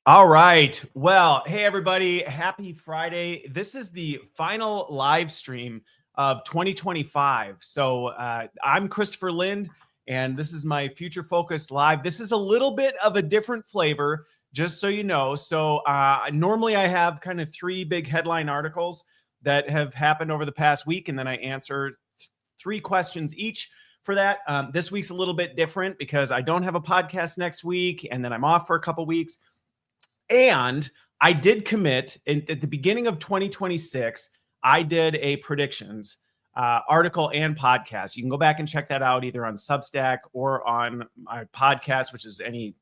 All right. Well, hey, everybody. Happy Friday. This is the final live stream of 2025. So I'm Christopher Lind, and this is my Future Focused Live. This is a little bit of a different flavor, just so you know. So normally I have kind of three big headline articles that have happened over the past week, and then I answer three questions each for that. This week's a little bit different because I don't have a podcast next week, and then I'm off for a couple weeks. And I did commit at the beginning of 2026. I did a predictions article and podcast. You can go back and check that out either on Substack or on my podcast, which is any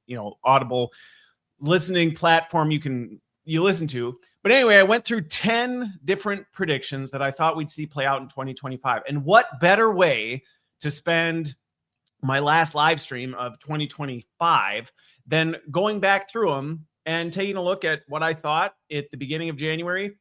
Audible listening platform you listen to. But anyway, I went through 10 different predictions that I thought we'd see play out in 2025. And what better way to spend my last live stream of 2025 than going back through them and taking a look at what I thought at the beginning of January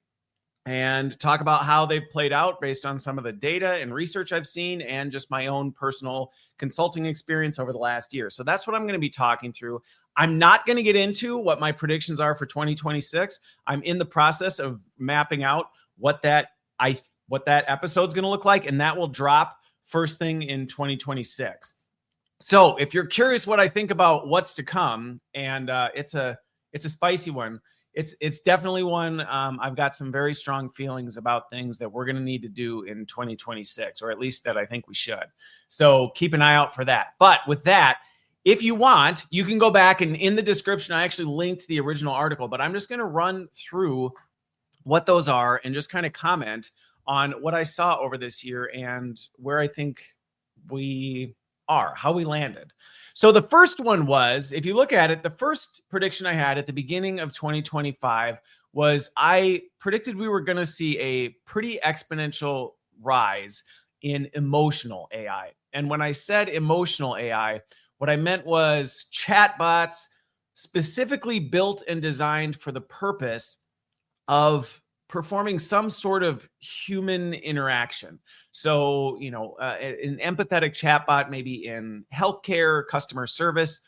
and talk about how they've played out based on some of the data and research I've seen and just my own personal consulting experience over the last year. So that's what I'm going to be talking through. I'm not going to get into what my predictions are for 2026. I'm in the process of mapping out what that episode's going to look like, and that will drop first thing in 2026. So if you're curious what I think about what's to come, and it's a spicy one. It's definitely one. I've got some very strong feelings about things that we're going to need to do in 2026, or at least that I think we should. So keep an eye out for that. But with that, if you want, you can go back and in the description, I actually linked the original article, but I'm just going to run through what those are and just kind of comment on what I saw over this year and where I think we are, how we landed. So the first one was, if you look at it, the first prediction I had at the beginning of 2025 was I predicted we were going to see a pretty exponential rise in emotional AI. And when I said emotional AI, what I meant was chatbots specifically built and designed for the purpose of performing some sort of human interaction. So, an empathetic chatbot, maybe in healthcare, customer service,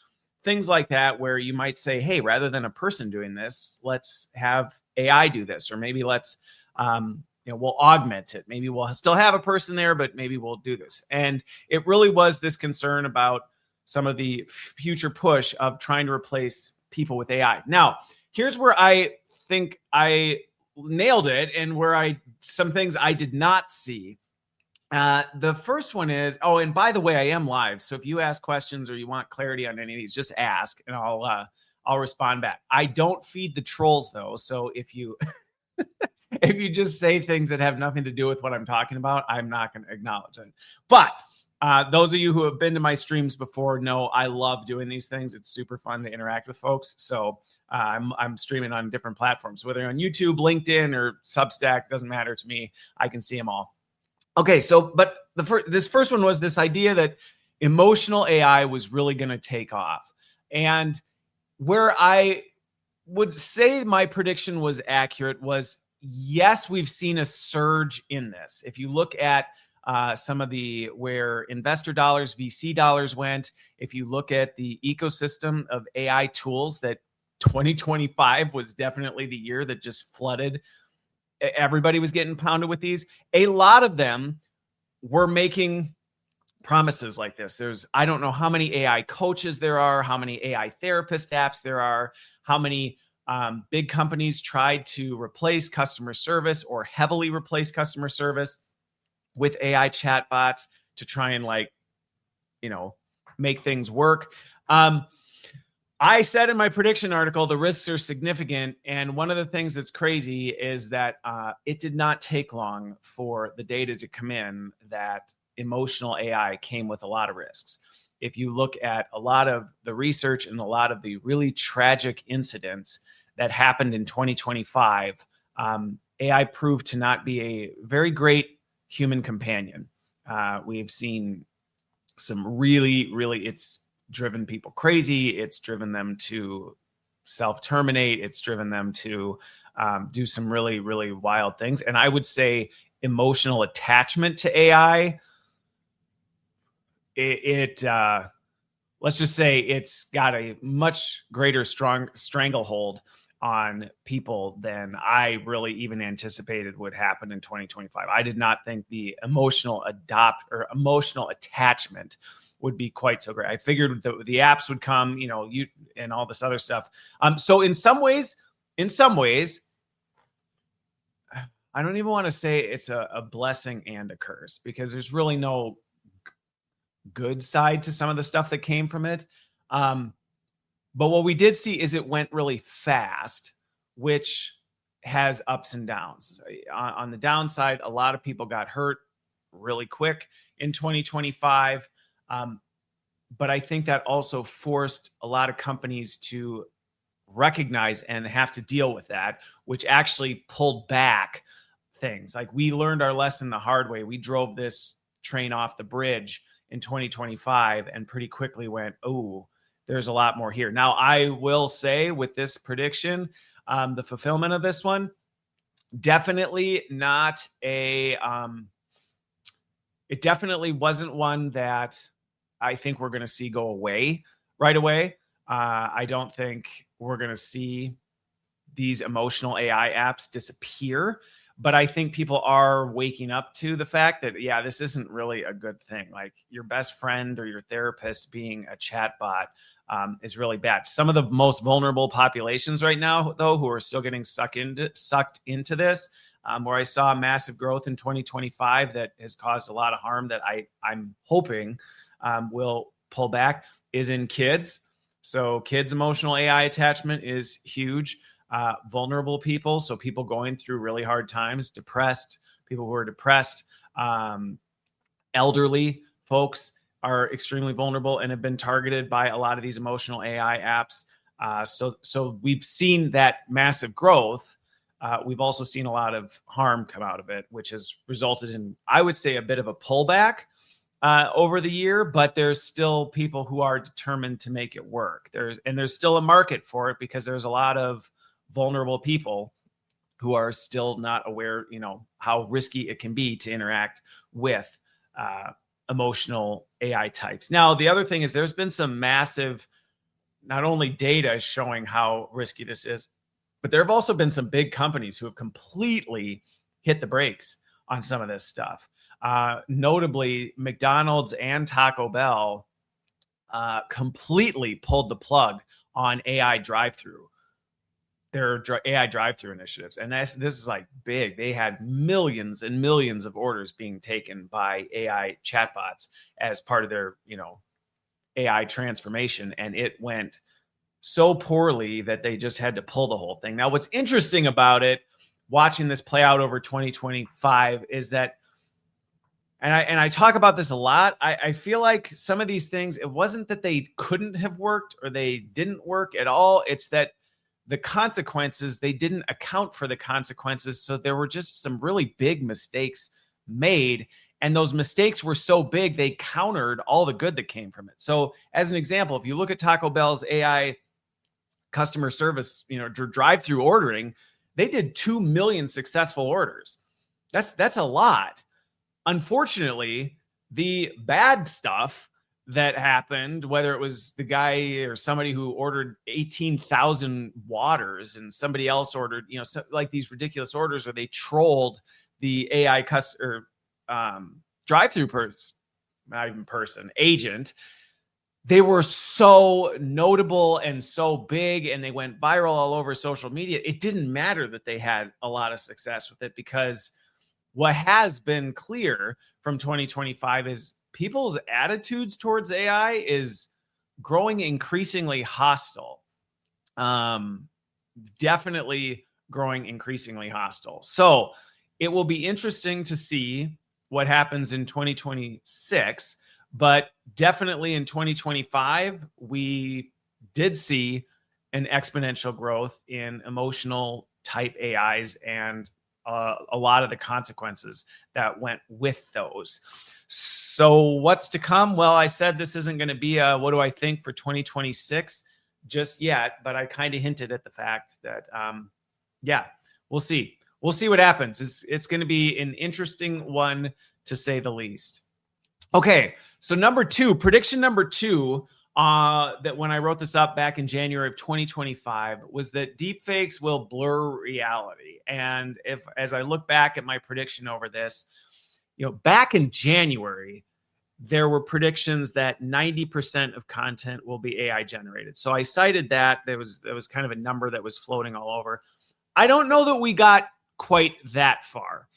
things like that, where you might say, hey, rather than a person doing this, let's have AI do this, or maybe let's, we'll augment it. Maybe we'll still have a person there, but maybe we'll do this. And it really was this concern about some of the future push of trying to replace people with AI. Now, here's where I think I nailed it, and where some things I did not see. The first one is, and by the way, I am live, so if you ask questions or you want clarity on any of these, just ask and I'll respond back. I don't feed the trolls though, so if you if you just say things that have nothing to do with what I'm talking about, I'm not going to acknowledge it. But those of you who have been to my streams before know I love doing these things. It's super fun to interact with folks. So I'm streaming on different platforms, whether on YouTube, LinkedIn, or Substack, doesn't matter to me. I can see them all. Okay, so but this first one was this idea that emotional AI was really going to take off. And where I would say my prediction was accurate was, yes, we've seen a surge in this. If you look at some of where investor dollars, VC dollars went, if you look at the ecosystem of AI tools, that 2025 was definitely the year that just flooded. Everybody was getting pounded with these. A lot of them were making promises like this. I don't know how many AI coaches there are, how many AI therapist apps there are, how many big companies tried to replace customer service or heavily replace customer service with AI chatbots to try and make things work. I said in my prediction article, the risks are significant. And one of the things that's crazy is that it did not take long for the data to come in that emotional AI came with a lot of risks. If you look at a lot of the research and a lot of the really tragic incidents that happened in 2025, AI proved to not be a very great human companion. We've seen some really, it's driven people crazy. It's driven them to self-terminate. It's driven them to do some really, really wild things. And I would say emotional attachment to AI, let's just say it's got a much greater stranglehold on people than I really even anticipated would happen in 2025. I did not think the emotional attachment would be quite so great. I figured the apps would come, and all this other stuff. So in some ways, I don't even want to say it's a blessing and a curse, because there's really no good side to some of the stuff that came from it. But what we did see is it went really fast, which has ups and downs. On the downside, a lot of people got hurt really quick in 2025. But I think that also forced a lot of companies to recognize and have to deal with that, which actually pulled back things. Like, we learned our lesson the hard way. We drove this train off the bridge in 2025 and pretty quickly went, oh, there's a lot more here. Now, I will say with this prediction, the fulfillment of this one, definitely not it definitely wasn't one that I think we're going to see go away right away. I don't think we're going to see these emotional AI apps disappear, but I think people are waking up to the fact that, yeah, this isn't really a good thing. Like, your best friend or your therapist being a chatbot is really bad. Some of the most vulnerable populations right now, though, who are still getting sucked into this, where I saw massive growth in 2025 that has caused a lot of harm that I'm hoping will pull back, is in kids. So kids' emotional AI attachment is huge. Vulnerable people, so people going through really hard times, people who are depressed, elderly folks are extremely vulnerable and have been targeted by a lot of these emotional AI apps. So we've seen that massive growth. We've also seen a lot of harm come out of it, which has resulted in, I would say, a bit of a pullback over the year, but there's still people who are determined to make it work. There's still a market for it, because there's a lot of vulnerable people who are still not aware, how risky it can be to interact with emotional AI types. Now, the other thing is there's been some massive, not only data showing how risky this is, but there have also been some big companies who have completely hit the brakes on some of this stuff. Notably, McDonald's and Taco Bell completely pulled the plug on AI drive-through. Their AI drive-through initiatives. And this is like big. They had millions and millions of orders being taken by AI chatbots as part of their, AI transformation. And it went so poorly that they just had to pull the whole thing. Now, what's interesting about it, watching this play out over 2025, is that, and I talk about this a lot, I feel like some of these things, it wasn't that they couldn't have worked or they didn't work at all. It's that the consequences, they didn't account for the consequences. So there were just some really big mistakes made. And those mistakes were so big, they countered all the good that came from it. So as an example, if you look at Taco Bell's AI customer service, drive-through ordering, they did 2 million successful orders. That's a lot. Unfortunately, the bad stuff that happened, whether it was the guy or somebody who ordered 18,000 waters and somebody else ordered, like these ridiculous orders where they trolled the AI drive-through agent. They were so notable and so big, and they went viral all over social media. It didn't matter that they had a lot of success with it, because what has been clear from 2025 is people's attitudes towards AI is growing increasingly hostile. Definitely growing increasingly hostile. So it will be interesting to see what happens in 2026, but definitely in 2025, we did see an exponential growth in emotional type AIs and a lot of the consequences that went with those. So what's to come? Well, I said this isn't going to be a what do I think for 2026 just yet, but I kind of hinted at the fact that, we'll see. We'll see what happens. It's going to be an interesting one, to say the least. Okay, so prediction number two that when I wrote this up back in January of 2025 was that deepfakes will blur reality. And as I look back at my prediction over this, back in January, there were predictions that 90% of content will be AI generated. So I cited that. There was kind of a number that was floating all over. I don't know that we got quite that far.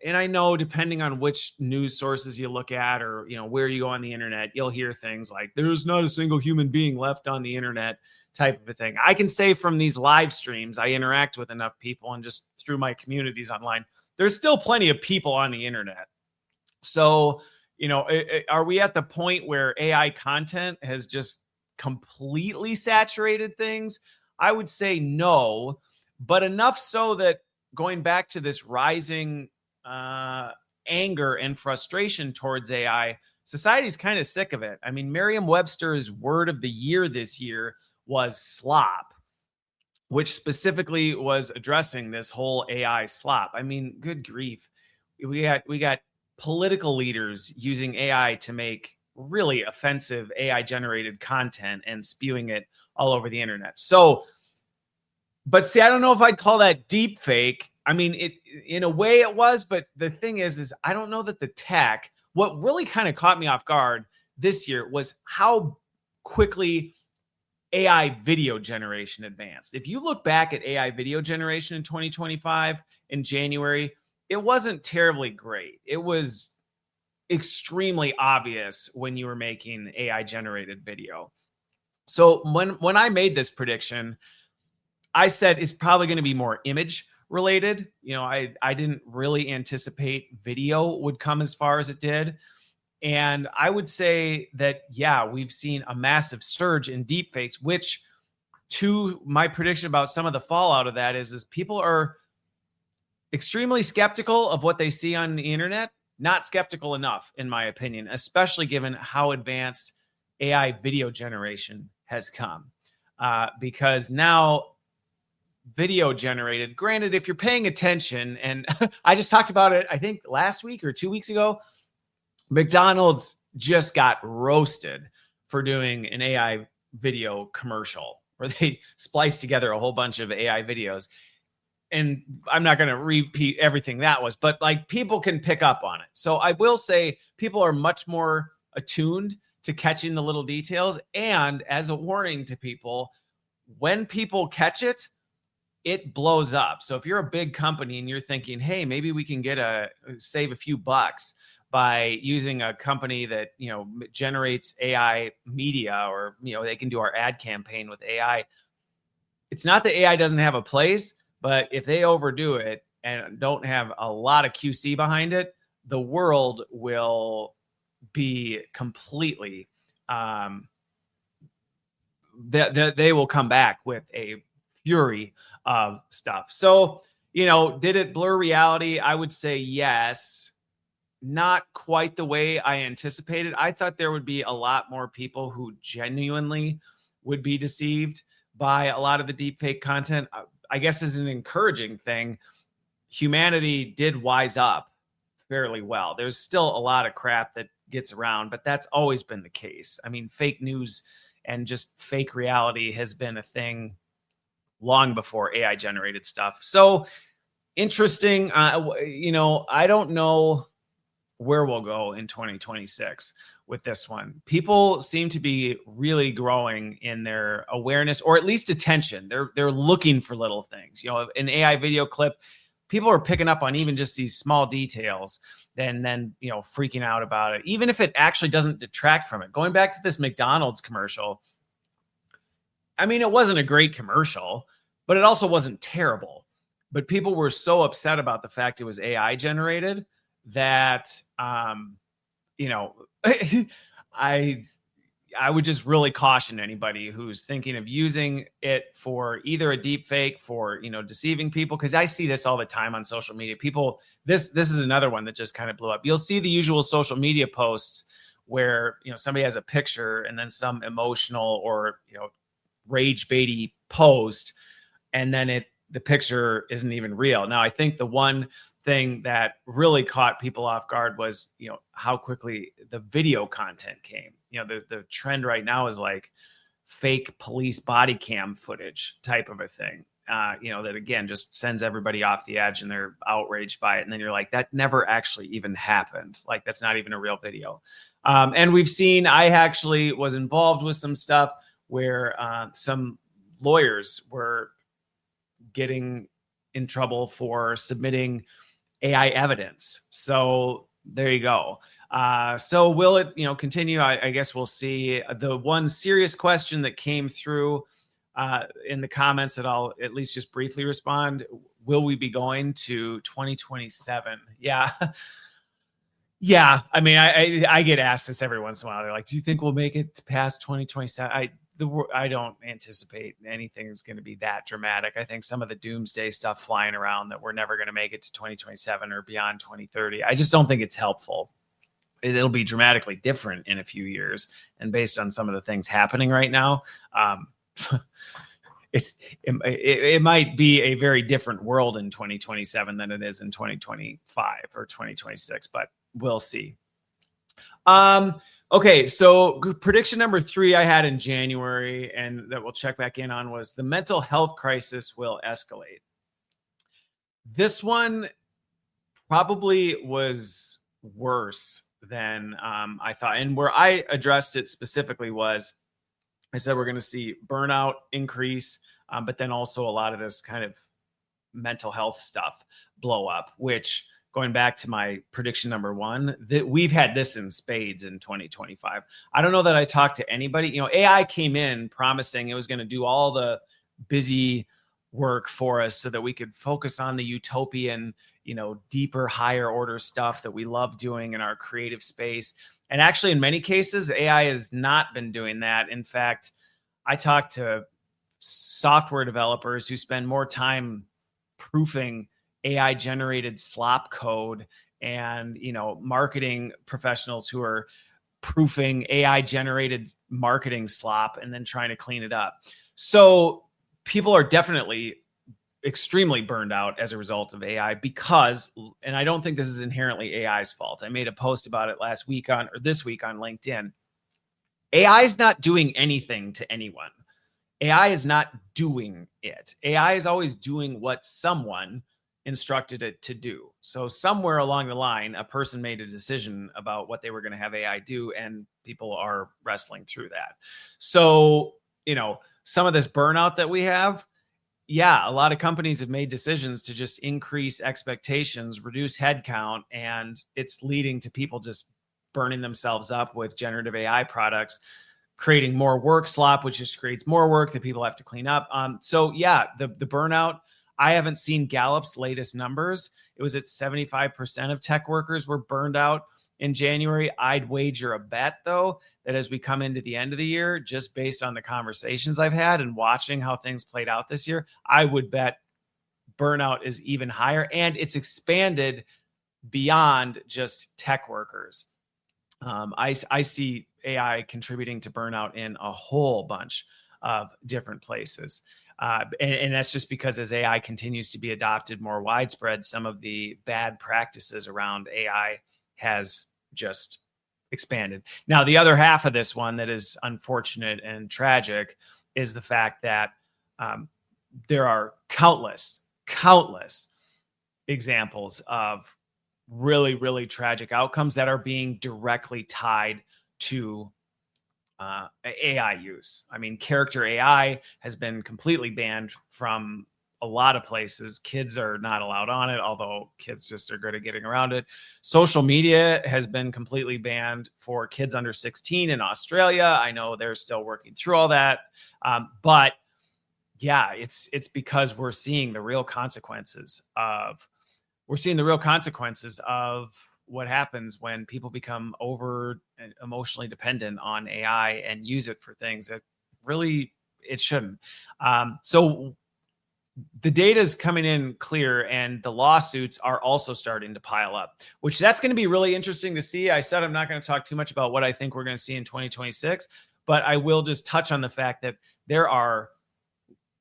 And I know depending on which news sources you look at or, where you go on the internet, you'll hear things like there's not a single human being left on the internet type of a thing. I can say from these live streams, I interact with enough people and just through my communities online, there's still plenty of people on the internet. So, are we at the point where AI content has just completely saturated things? I would say no, but enough so that going back to this rising anger and frustration towards AI, society's kind of sick of it. I mean, Merriam-Webster's word of the year this year was slop, which specifically was addressing this whole AI slop. I mean, good grief. We got political leaders using AI to make really offensive AI generated content and spewing it all over the internet. So, but see, I don't know if I'd call that deep fake. I mean, it in a way it was, but the thing is I don't know that the tech, what really kind of caught me off guard this year was how quickly AI video generation advanced. If you look back at AI video generation in 2025 in January, it wasn't terribly great. It was extremely obvious when you were making AI generated video. So when I made this prediction, I said it's probably going to be more image related. I didn't really anticipate video would come as far as it did. And I would say that, yeah, we've seen a massive surge in deepfakes, which to my prediction about some of the fallout of that is people are extremely skeptical of what they see on the internet, not skeptical enough, in my opinion, especially given how advanced AI video generation has come. Because now video generated, granted, if you're paying attention, and I just talked about it, I think last week or 2 weeks ago, McDonald's just got roasted for doing an AI video commercial where they spliced together a whole bunch of AI videos. And I'm not going to repeat everything that was, but like people can pick up on it. So I will say people are much more attuned to catching the little details. And as a warning to people, when people catch it, it blows up. So if you're a big company and you're thinking, hey, maybe we can save a few bucks by using a company that, generates AI media, or, they can do our ad campaign with AI. It's not that AI doesn't have a place, but if they overdo it and don't have a lot of QC behind it, the world will be completely, they will come back with a fury of stuff. So, did it blur reality? I would say yes. Not quite the way I anticipated. I thought there would be a lot more people who genuinely would be deceived by a lot of the deepfake content. I guess is an encouraging thing. Humanity did wise up fairly well. There's still a lot of crap that gets around, but that's always been the case. I mean, fake news and just fake reality has been a thing long before AI generated stuff. So interesting. I don't know where we'll go in 2026 with this one. People seem to be really growing in their awareness, or at least attention. They're looking for little things. An AI video clip, people are picking up on even just these small details and then freaking out about it, even if it actually doesn't detract from it. Going back to this McDonald's commercial, I mean, it wasn't a great commercial, but it also wasn't terrible. But people were so upset about the fact it was AI generated that I would just really caution anybody who's thinking of using it for either a deep fake for, deceiving people. Cause I see this all the time on social media. People, this is another one that just kind of blew up. You'll see the usual social media posts where, somebody has a picture and then some emotional or, rage baity post. And then the picture isn't even real. Now, I think the one thing that really caught people off guard was, how quickly the video content came. The trend right now is like fake police body cam footage type of a thing. That again just sends everybody off the edge and they're outraged by it. And then you're like, that never actually even happened. Like, that's not even a real video. And we've seen, I actually was involved with some stuff where some lawyers were getting in trouble for submitting AI evidence. So there you go. So will it, continue? I guess we'll see. The one serious question that came through in the comments that I'll at least just briefly respond: will we be going to 2027? Yeah. Yeah. I mean, I get asked this every once in a while. They're like, do you think we'll make it past 2027? I don't anticipate anything's going to be that dramatic. I think some of the doomsday stuff flying around that we're never going to make it to 2027 or beyond 2030, I just don't think it's helpful. It'll be dramatically different in a few years. And based on some of the things happening right now, it might be a very different world in 2027 than it is in 2025 or 2026, but we'll see. Okay, so prediction number 3 I had in January, and that we'll check back in on, was the mental health crisis will escalate. This one probably was worse than I thought. And where I addressed it specifically was, I said we're going to see burnout increase, but then also a lot of this kind of mental health stuff blow up, which, going back to my prediction number 1, that we've had this in spades in 2025. I don't know that I talked to anybody. AI came in promising it was going to do all the busy work for us so that we could focus on the utopian, deeper, higher order stuff that we love doing in our creative space. And actually, in many cases, AI has not been doing that. In fact, I talked to software developers who spend more time proofing AI generated slop code and, marketing professionals who are proofing AI generated marketing slop and then trying to clean it up. So people are definitely extremely burned out as a result of AI because, and I don't think this is inherently AI's fault. I made a post about it this week on LinkedIn. AI is not doing anything to anyone. AI is not doing it. AI is always doing what someone instructed it to do. So somewhere along the line, a person made a decision about what they were going to have AI do, and people are wrestling through that. So, some of this burnout that we have, a lot of companies have made decisions to just increase expectations, reduce headcount, and it's leading to people just burning themselves up with generative AI products, creating more work slop, which just creates more work that people have to clean up. The burnout, I haven't seen Gallup's latest numbers. It was at 75% of tech workers were burned out in January. I'd wager a bet, though, that as we come into the end of the year, just based on the conversations I've had and watching how things played out this year, I would bet burnout is even higher, and it's expanded beyond just tech workers. I see AI contributing to burnout in a whole bunch of different places. And that's just because as AI continues to be adopted more widespread, some of the bad practices around AI has just expanded. Now, the other half of this one that is unfortunate and tragic is the fact that there are countless examples of really, really tragic outcomes that are being directly tied to AI use. I mean, character AI has been completely banned from a lot of places. Kids are not allowed on it, although kids just are good at getting around it. Social media has been completely banned for kids under 16 in Australia. I know they're still working through all that. But yeah, it's because we're seeing the real consequences of what happens when people become over emotionally dependent on AI and use it for things that really it shouldn't. So the data is coming in clear, and the lawsuits are also starting to pile up, which that's going to be really interesting to see. I said I'm not going to talk too much about what I think we're going to see in 2026, but I will just touch on the fact that there are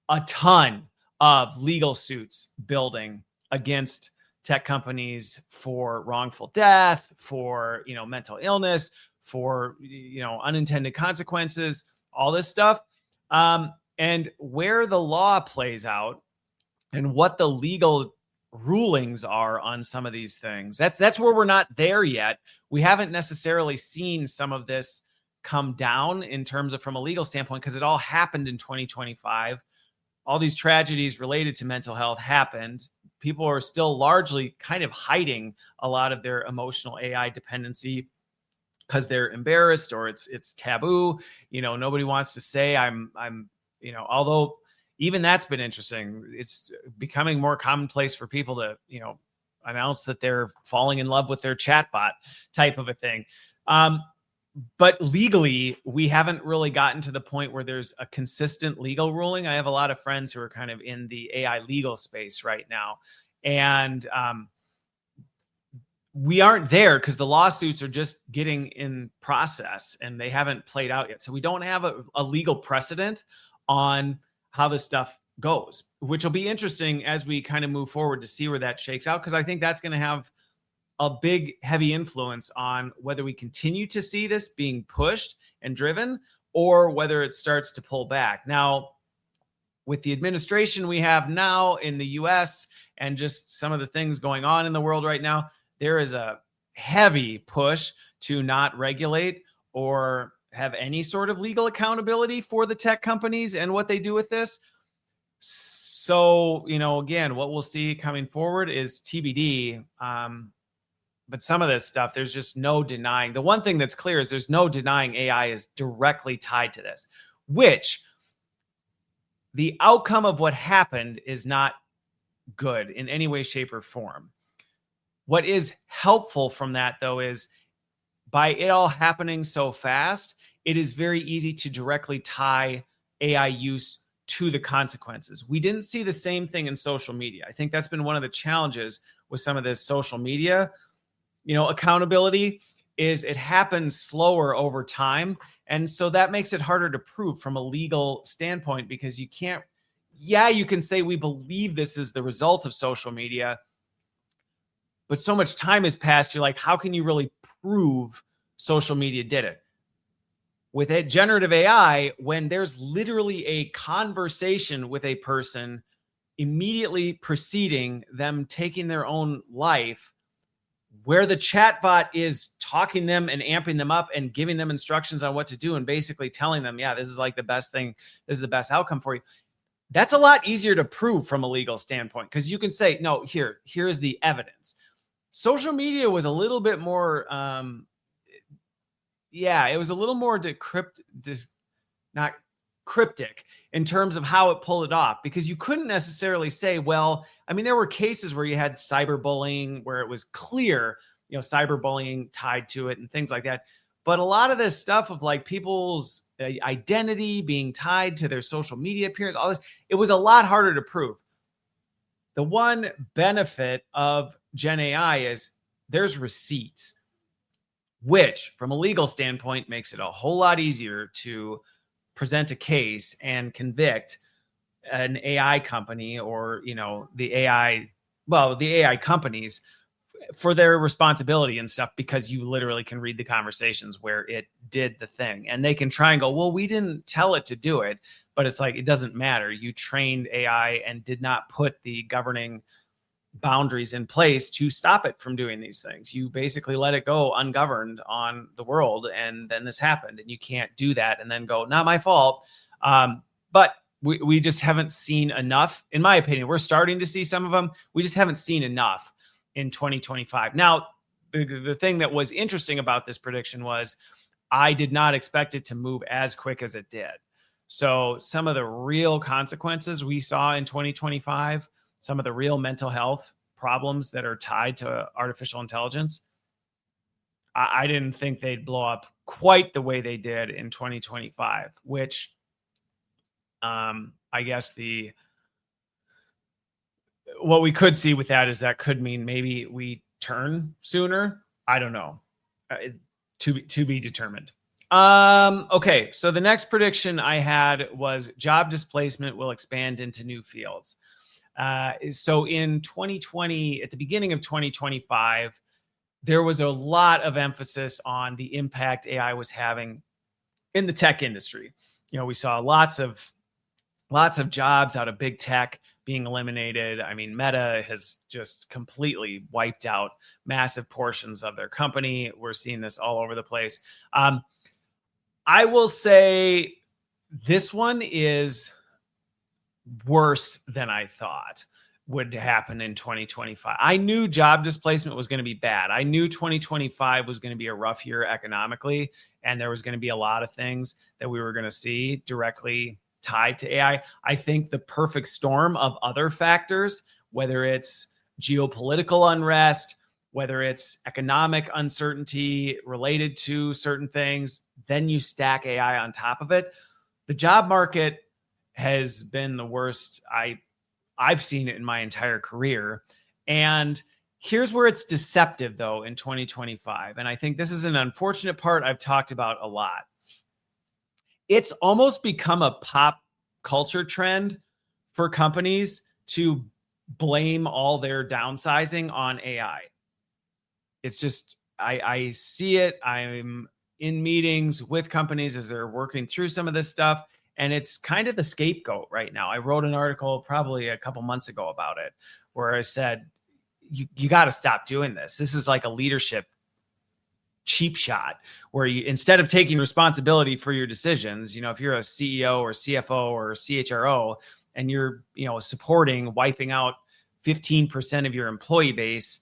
a ton of legal suits building against tech companies for wrongful death, for, mental illness, for, unintended consequences, all this stuff. And where the law plays out and what the legal rulings are on some of these things. That's where we're not there yet. We haven't necessarily seen some of this come down in terms of from a legal standpoint, because it all happened in 2025. All these tragedies related to mental health happened. People are still largely kind of hiding a lot of their emotional AI dependency because they're embarrassed or it's taboo. Nobody wants to say I'm although even that's been interesting. It's becoming more commonplace for people to, announce that they're falling in love with their chatbot type of a thing. But legally, we haven't really gotten to the point where there's a consistent legal ruling. I have a lot of friends who are kind of in the AI legal space right now. And we aren't there because the lawsuits are just getting in process and they haven't played out yet. So we don't have a legal precedent on how this stuff goes, which will be interesting as we kind of move forward to see where that shakes out. Because I think that's going to have a big, heavy influence on whether we continue to see this being pushed and driven or whether it starts to pull back. Now, with the administration we have now in the US and just some of the things going on in the world right now, there is a heavy push to not regulate or have any sort of legal accountability for the tech companies and what they do with this. So, again, what we'll see coming forward is TBD. But some of this stuff, there's just no denying. The one thing that's clear is there's no denying AI is directly tied to this, which the outcome of what happened is not good in any way, shape, or form. What is helpful from that, though, is by it all happening so fast, it is very easy to directly tie AI use to the consequences. We didn't see the same thing in social media. I think that's been one of the challenges with some of this social media, accountability, is it happens slower over time. And so that makes it harder to prove from a legal standpoint, because you can't, you can say we believe this is the result of social media, but so much time has passed. You're like, how can you really prove social media did it? With it, generative AI, when there's literally a conversation with a person immediately preceding them taking their own life, where the chatbot is talking them and amping them up and giving them instructions on what to do and basically telling them, this is like the best thing, this is the best outcome for you. That's a lot easier to prove from a legal standpoint, because you can say, no, here's the evidence. Social media was a little bit more, it was a little more not cryptic in terms of how it pulled it off, because you couldn't necessarily say, there were cases where you had cyberbullying where it was clear, cyberbullying tied to it and things like that. But a lot of this stuff of like people's identity being tied to their social media appearance, all this, it was a lot harder to prove. The one benefit of Gen AI is there's receipts, which from a legal standpoint makes it a whole lot easier to present a case and convict an AI company or, the AI companies for their responsibility and stuff, because you literally can read the conversations where it did the thing, and they can try and go, well, we didn't tell it to do it, but it's like, it doesn't matter. You trained AI and did not put the governing boundaries in place to stop it from doing these things. You basically let it go ungoverned on the world, and then this happened, and you can't do that and then go, not my fault. But we just haven't seen enough, in my opinion. We're starting to see some of them. We just haven't seen enough in 2025. Now, the thing that was interesting about this prediction was I did not expect it to move as quick as it did. So some of the real consequences we saw in 2025, some of the real mental health problems that are tied to artificial intelligence, I didn't think they'd blow up quite the way they did in 2025, which I guess what we could see with that is that could mean maybe we turn sooner. I don't know. To be determined. Okay, so the next prediction I had was job displacement will expand into new fields. So in 2020, at the beginning of 2025, there was a lot of emphasis on the impact AI was having in the tech industry. We saw lots of jobs out of big tech being eliminated. I mean, Meta has just completely wiped out massive portions of their company. We're seeing this all over the place. I will say this one is worse than I thought would happen in 2025. I knew job displacement was going to be bad. I knew 2025 was going to be a rough year economically, and there was going to be a lot of things that we were going to see directly tied to AI. I think the perfect storm of other factors, whether it's geopolitical unrest, whether it's economic uncertainty related to certain things, then you stack AI on top of it. The job market has been the worst I've seen it in my entire career. And here's where it's deceptive, though, in 2025. And I think this is an unfortunate part I've talked about a lot. It's almost become a pop culture trend for companies to blame all their downsizing on AI. It's just, I see it. I'm in meetings with companies as they're working through some of this stuff. And it's kind of the scapegoat right now. I wrote an article probably a couple months ago about it, where I said, you got to stop doing this. This is like a leadership cheap shot where you, instead of taking responsibility for your decisions, if you're a CEO or CFO or CHRO and you're, supporting wiping out 15% of your employee base,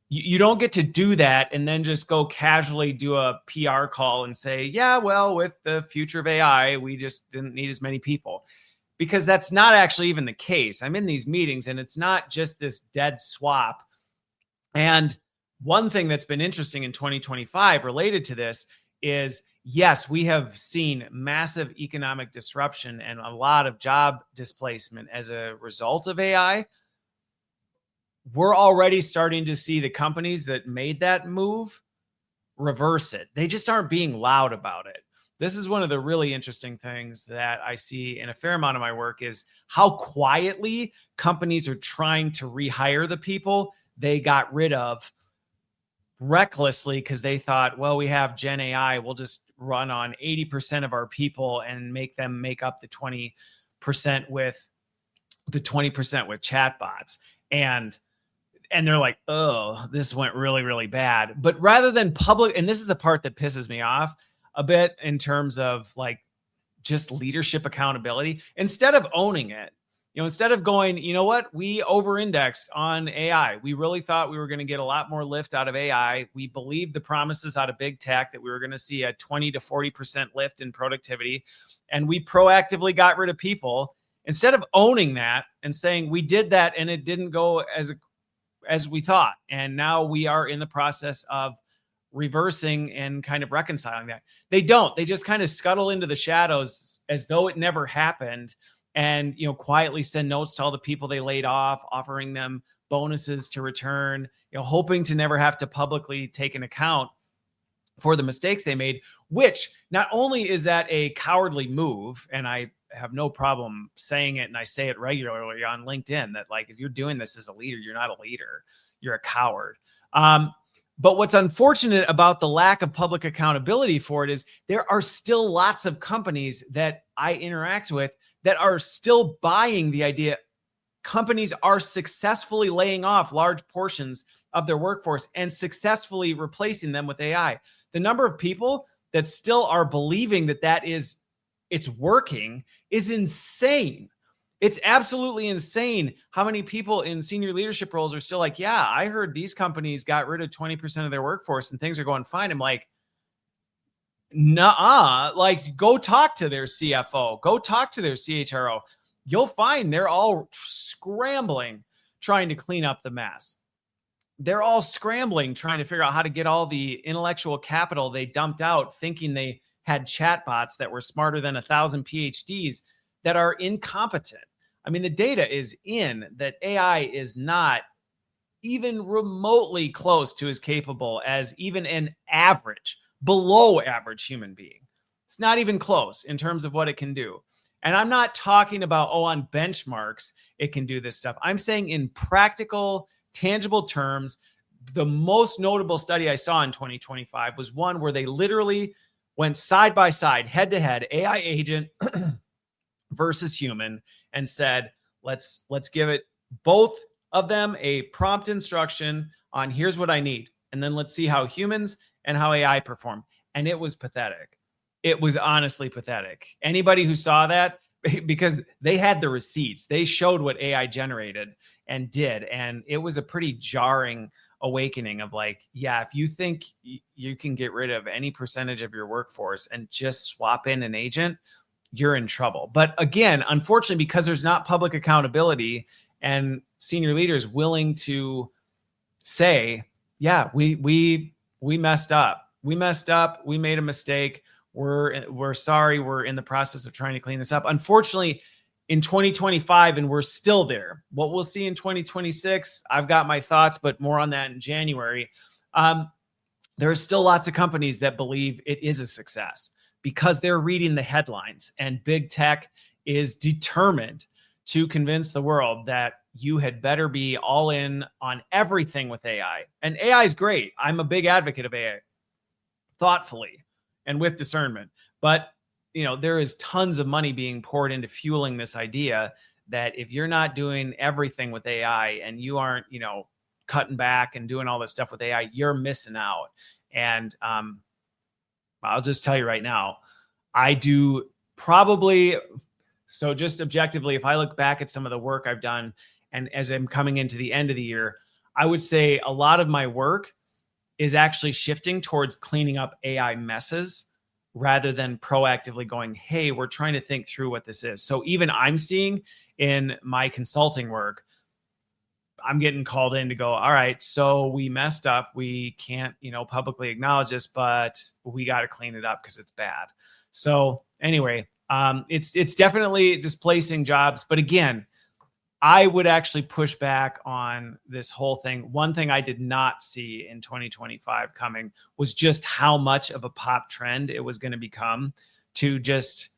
you don't get to do that and then just go casually do a PR call and say, yeah, well, with the future of AI, we just didn't need as many people. Because that's not actually even the case. I'm in these meetings and it's not just this dead swap. And one thing that's been interesting in 2025 related to this is, yes, we have seen massive economic disruption and a lot of job displacement as a result of AI. We're already starting to see the companies that made that move reverse it. They just aren't being loud about it. This is one of the really interesting things that I see in a fair amount of my work is how quietly companies are trying to rehire the people they got rid of recklessly because they thought, well, we have Gen AI, we'll just run on 80% of our people and make them make up the 20% with chatbots. And they're like, oh, this went really, really bad. But rather than public, and this is the part that pisses me off a bit in terms of like just leadership accountability, instead of owning it, instead of going, you know what, we over-indexed on AI. We really thought we were going to get a lot more lift out of AI. We believed the promises out of big tech that we were going to see a 20 to 40% lift in productivity. And we proactively got rid of people. Instead of owning that and saying we did that and it didn't go as we thought. And now we are in the process of reversing and kind of reconciling that. They don't. They just kind of scuttle into the shadows as though it never happened and, quietly send notes to all the people they laid off, offering them bonuses to return, hoping to never have to publicly take an account for the mistakes they made, which not only is that a cowardly move, and I have no problem saying it, and I say it regularly on LinkedIn that, like, if you're doing this as a leader, you're not a leader, you're a coward. But what's unfortunate about the lack of public accountability for it is there are still lots of companies that I interact with that are still buying the idea. Companies are successfully laying off large portions of their workforce and successfully replacing them with AI. The number of people that still are believing that it's working is insane. It's absolutely insane how many people in senior leadership roles are still like, yeah, I heard these companies got rid of 20% of their workforce and things are going fine. I'm like, nuh-uh, like go talk to their CFO, go talk to their CHRO. You'll find they're all scrambling, trying to clean up the mess. They're all scrambling, trying to figure out how to get all the intellectual capital they dumped out, thinking they had chatbots that were smarter than 1,000 PhDs that are incompetent. I mean, the data is in that AI is not even remotely close to as capable as even an average, below average human being. It's not even close in terms of what it can do. And I'm not talking about, on benchmarks, it can do this stuff. I'm saying in practical, tangible terms. The most notable study I saw in 2025 was one where they literally went side by side, head to head, AI agent versus human, and said, let's give it both of them a prompt instruction on here's what I need. And then let's see how humans and how AI perform. And it was pathetic. It was honestly pathetic. Anybody who saw that, because they had the receipts, they showed what AI generated and did. And it was a pretty jarring awakening of like, yeah, if you think you can get rid of any percentage of your workforce and just swap in an agent, you're in trouble. But again, unfortunately, because there's not public accountability and senior leaders willing to say, yeah, we messed up. We messed up. We made a mistake. We're sorry. We're in the process of trying to clean this up. Unfortunately, in 2025, and we're still there. What we'll see in 2026, I've got my thoughts, but more on that in January. There are still lots of companies that believe it is a success because they're reading the headlines, and big tech is determined to convince the world that you had better be all in on everything with AI. And AI is great. I'm a big advocate of AI, thoughtfully and with discernment. But there is tons of money being poured into fueling this idea that if you're not doing everything with AI and you aren't, cutting back and doing all this stuff with AI, you're missing out. And I'll just tell you right now, I do probably, so just objectively, if I look back at some of the work I've done, and as I'm coming into the end of the year, I would say a lot of my work is actually shifting towards cleaning up AI messes rather than proactively going, hey, we're trying to think through what this is. So even I'm seeing in my consulting work, I'm getting called in to go, all right, so we messed up. We can't, publicly acknowledge this, but we got to clean it up because it's bad. So anyway, it's definitely displacing jobs. But again, I would actually push back on this whole thing. One thing I did not see in 2025 coming was just how much of a pop trend it was going to become to just,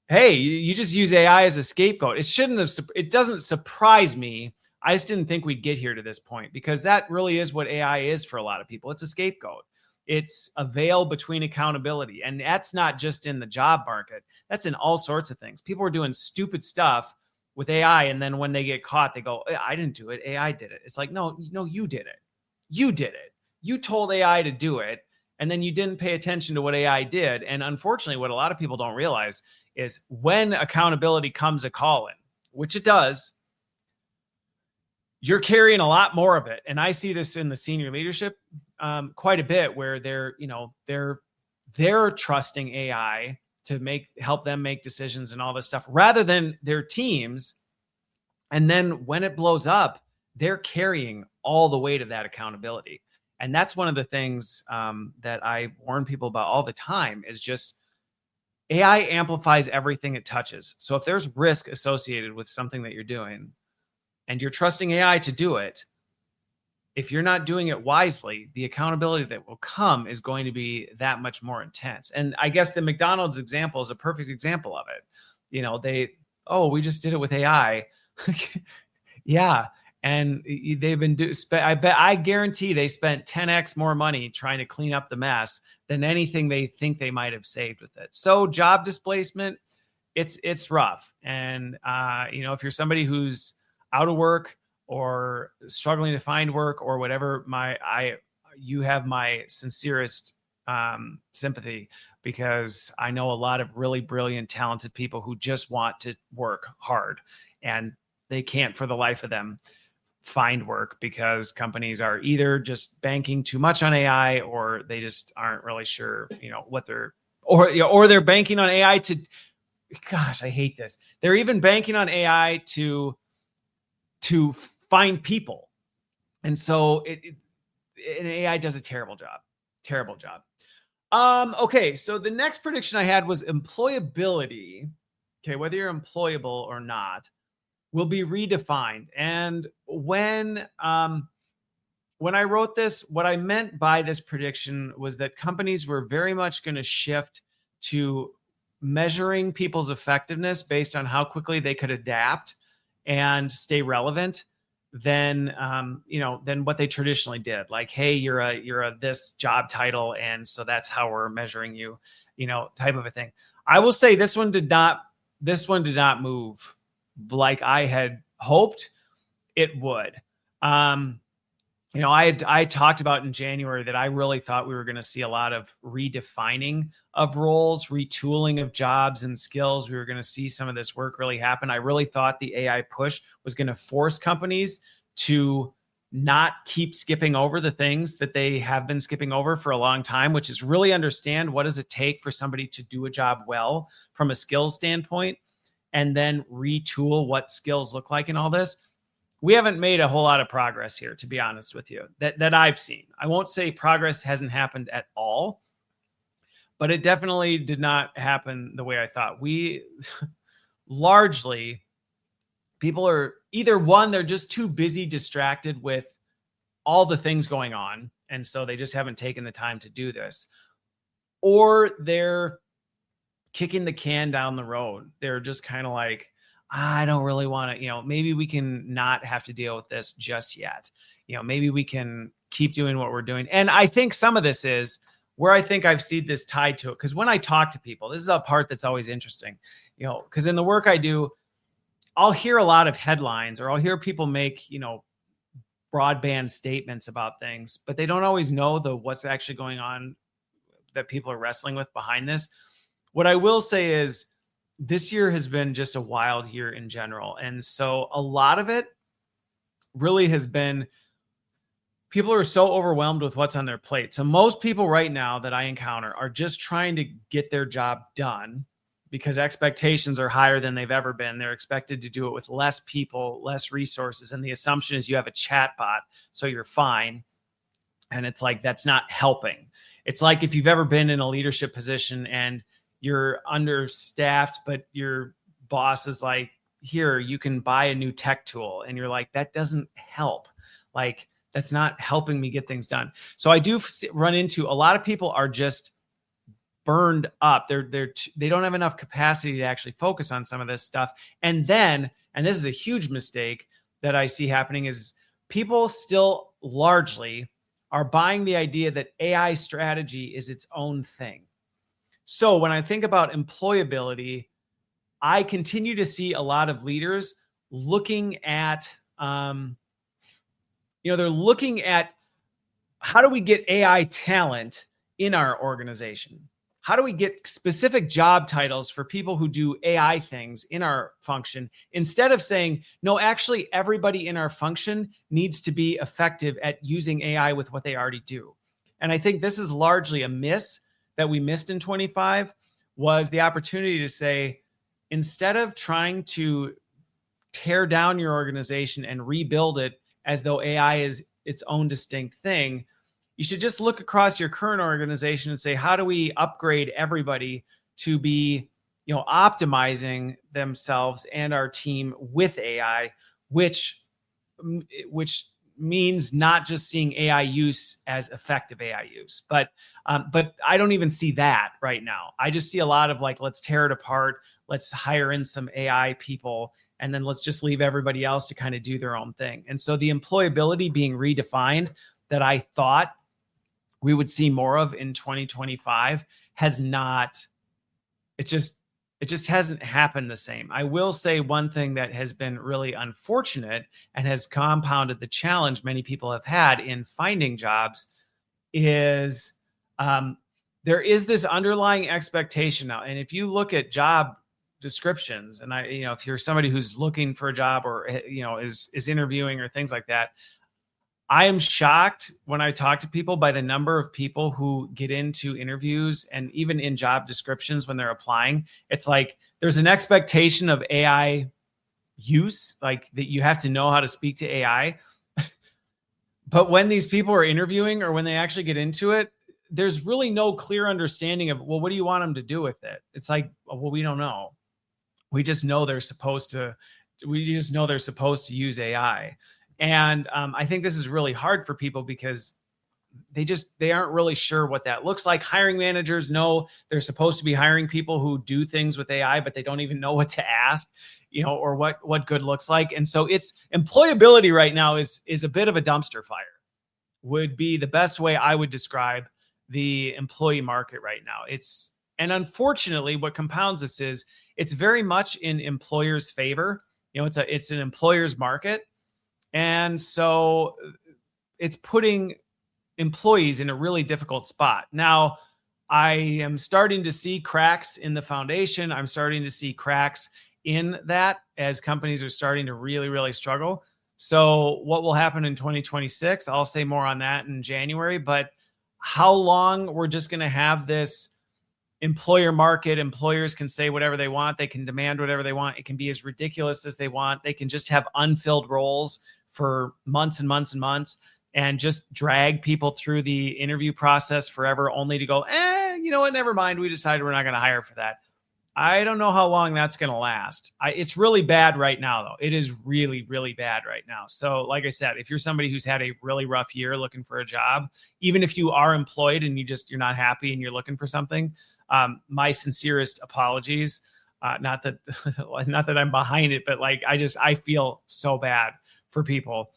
hey, you just use AI as a scapegoat. It doesn't surprise me. I just didn't think we'd get here to this point, because that really is what AI is for a lot of people. It's a scapegoat. It's a veil between accountability. And that's not just in the job market. That's in all sorts of things. People are doing stupid stuff with AI, and then when they get caught, they go, I didn't do it. AI did it. It's like, no, you did it. You did it. You told AI to do it, and then you didn't pay attention to what AI did. And unfortunately, what a lot of people don't realize is when accountability comes a calling, which it does, you're carrying a lot more of it. And I see this in the senior leadership quite a bit, where they're trusting AI to help them make decisions and all this stuff rather than their teams. And then when it blows up, they're carrying all the weight of that accountability. And that's one of the things that I warn people about all the time is just AI amplifies everything it touches. So if there's risk associated with something that you're doing and you're trusting AI to do it, if you're not doing it wisely, the accountability that will come is going to be that much more intense. And I guess the McDonald's example is a perfect example of it. We just did it with AI. Yeah. And they've been I guarantee they spent 10x more money trying to clean up the mess than anything they think they might have saved with it. So job displacement, it's rough. And if you're somebody who's out of work or struggling to find work or whatever, you have my sincerest sympathy, because I know a lot of really brilliant, talented people who just want to work hard and they can't for the life of them find work because companies are either just banking too much on AI or they just aren't really sure, what or they're banking on AI to, gosh, I hate this. They're even banking on AI to find people. And so an AI does a terrible job. Okay. So the next prediction I had was employability. Okay. Whether you're employable or not will be redefined. And when I wrote this, what I meant by this prediction was that companies were very much going to shift to measuring people's effectiveness based on how quickly they could adapt and stay relevant than than what they traditionally did. Like, hey, you're a this job title, and so that's how we're measuring you, type of a thing. I will say this one did not move like I had hoped it would. I talked about in January that I really thought we were going to see a lot of redefining of roles, retooling of jobs and skills. We were going to see some of this work really happen. I really thought the AI push was going to force companies to not keep skipping over the things that they have been skipping over for a long time, which is really understand what does it take for somebody to do a job well from a skills standpoint, and then retool what skills look like in all this. We haven't made a whole lot of progress here, to be honest with you, that I've seen. I won't say progress hasn't happened at all, but it definitely did not happen the way I thought. We largely, people are either one, they're just too busy, distracted with all the things going on, and so they just haven't taken the time to do this, or they're kicking the can down the road. They're just kind of like, I don't really want to, maybe we can not have to deal with this just yet. Maybe we can keep doing what we're doing. And I think some of this is where I think I've seen this tied to it. Because when I talk to people, this is a part that's always interesting, because in the work I do, I'll hear a lot of headlines, or I'll hear people make, broadband statements about things, but they don't always know what's actually going on that people are wrestling with behind this. What I will say is, this year has been just a wild year in general. And so a lot of it really has been, people are so overwhelmed with what's on their plate. So most people right now that I encounter are just trying to get their job done because expectations are higher than they've ever been. They're expected to do it with less people, less resources. And the assumption is you have a chat bot, so you're fine. And it's like, that's not helping. It's like if you've ever been in a leadership position and you're understaffed, but your boss is like, here, you can buy a new tech tool. And you're like, that doesn't help. Like, that's not helping me get things done. So I do run into a lot of people are just burned up. They don't have enough capacity to actually focus on some of this stuff. And then, and this is a huge mistake that I see happening, is people still largely are buying the idea that AI strategy is its own thing. So when I think about employability, I continue to see a lot of leaders looking at, they're looking at how do we get AI talent in our organization? How do we get specific job titles for people who do AI things in our function, instead of saying, no, actually everybody in our function needs to be effective at using AI with what they already do. And I think this is largely a miss that we missed in 25, was the opportunity to say, instead of trying to tear down your organization and rebuild it as though AI is its own distinct thing, you should just look across your current organization and say, how do we upgrade everybody to be, optimizing themselves and our team with AI, which means not just seeing AI use as effective AI use, but I don't even see that right now. I just see a lot of like, let's tear it apart. Let's hire in some AI people, and then let's just leave everybody else to kind of do their own thing. And so the employability being redefined that I thought we would see more of in 2025 has not, it just hasn't happened the same. I will say one thing that has been really unfortunate and has compounded the challenge many people have had in finding jobs is there is this underlying expectation now. And if you look at job descriptions, and if you're somebody who's looking for a job or, is interviewing or things like that, I am shocked when I talk to people by the number of people who get into interviews and even in job descriptions when they're applying. It's like there's an expectation of AI use, like that you have to know how to speak to AI. But when these people are interviewing or when they actually get into it, there's really no clear understanding of, well, what do you want them to do with it? It's like, well, we don't know. We just know they're supposed to use AI. And I think this is really hard for people because they aren't really sure what that looks like. Hiring managers know they're supposed to be hiring people who do things with AI, but they don't even know what to ask, or what good looks like. And so it's employability right now is a bit of a dumpster fire, would be the best way I would describe the employee market right now. And unfortunately, what compounds this is it's very much in employers' favor. It's an employer's market. And so it's putting employees in a really difficult spot. Now, I am starting to see cracks in the foundation. I'm starting to see cracks in that as companies are starting to really, really struggle. So what will happen in 2026? I'll say more on that in January, but how long we're just going to have this employer market. Employers can say whatever they want. They can demand whatever they want. It can be as ridiculous as they want. They can just have unfilled roles for months and months and months and just drag people through the interview process forever, only to go, you know what, never mind. We decided we're not going to hire for that. I don't know how long that's going to last. It's really bad right now, though. It is really, really bad right now. So like I said, if you're somebody who's had a really rough year looking for a job, even if you are employed and you're not happy and you're looking for something, my sincerest apologies. Not that I'm behind it, but I feel so bad for people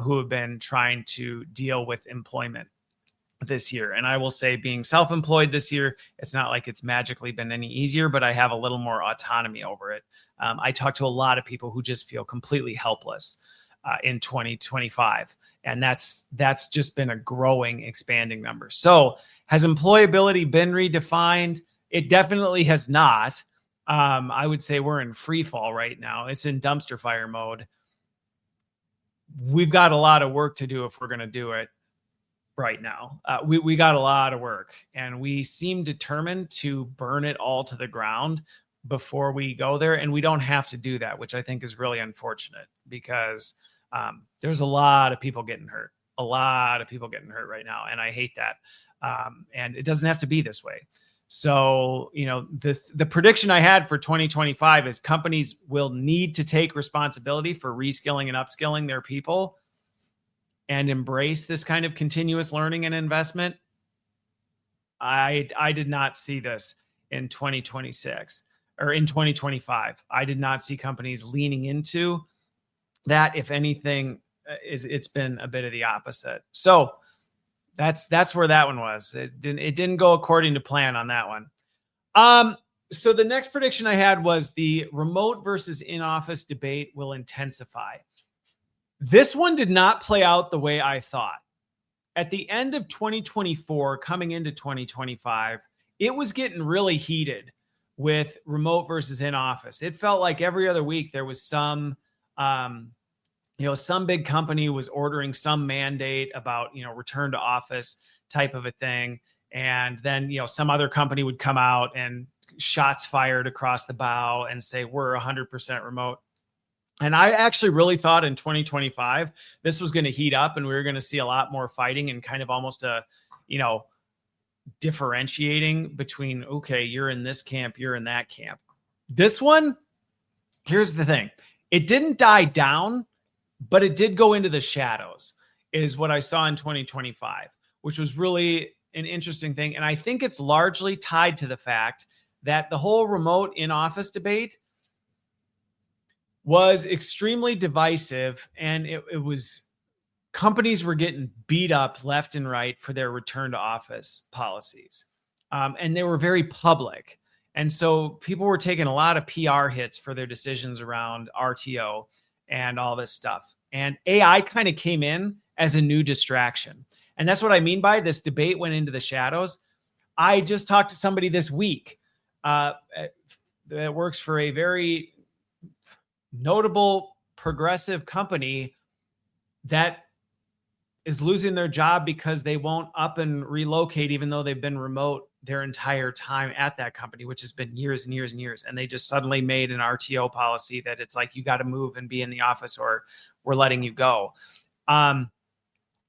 who have been trying to deal with employment this year. And I will say, being self-employed this year, it's not like it's magically been any easier, but I have a little more autonomy over it. I talk to a lot of people who just feel completely helpless in 2025. And that's just been a growing, expanding number. So has employability been redefined? It definitely has not. I would say we're in free fall right now. It's in dumpster fire mode. We've got a lot of work to do if we're going to do it right now. We got a lot of work, and we seem determined to burn it all to the ground before we go there. And we don't have to do that, which I think is really unfortunate, because there's a lot of people getting hurt, right now. And I hate that. And it doesn't have to be this way. So, the prediction I had for 2025 is companies will need to take responsibility for reskilling and upskilling their people and embrace this kind of continuous learning and investment. I did not see this in 2026 or in 2025. I did not see companies leaning into that. If anything, it's been a bit of the opposite. So that's where that one was. It didn't go according to plan on that one. So the next prediction I had was the remote versus in-office debate will intensify. This one did not play out the way I thought. At the end of 2024, coming into 2025, it was getting really heated with remote versus in-office. It felt like every other week there was some big company was ordering some mandate about, return to office type of a thing. And then, some other company would come out and shots fired across the bow and say, we're 100% remote. And I actually really thought in 2025, this was going to heat up and we were going to see a lot more fighting and kind of almost a, differentiating between, okay, you're in this camp, you're in that camp. This one, here's the thing. It didn't die down, but it did go into the shadows, is what I saw in 2025, which was really an interesting thing. And I think it's largely tied to the fact that the whole remote in-office debate was extremely divisive, and it was, companies were getting beat up left and right for their return to office policies. And they were very public. And so people were taking a lot of PR hits for their decisions around RTO and all this stuff. And AI kind of came in as a new distraction. And that's what I mean by this debate went into the shadows. I just talked to somebody this week that works for a very notable progressive company that is losing their job because they won't up and relocate, even though they've been remote their entire time at that company, which has been years and years and years. And they just suddenly made an RTO policy that it's like, you got to move and be in the office or we're letting you go. And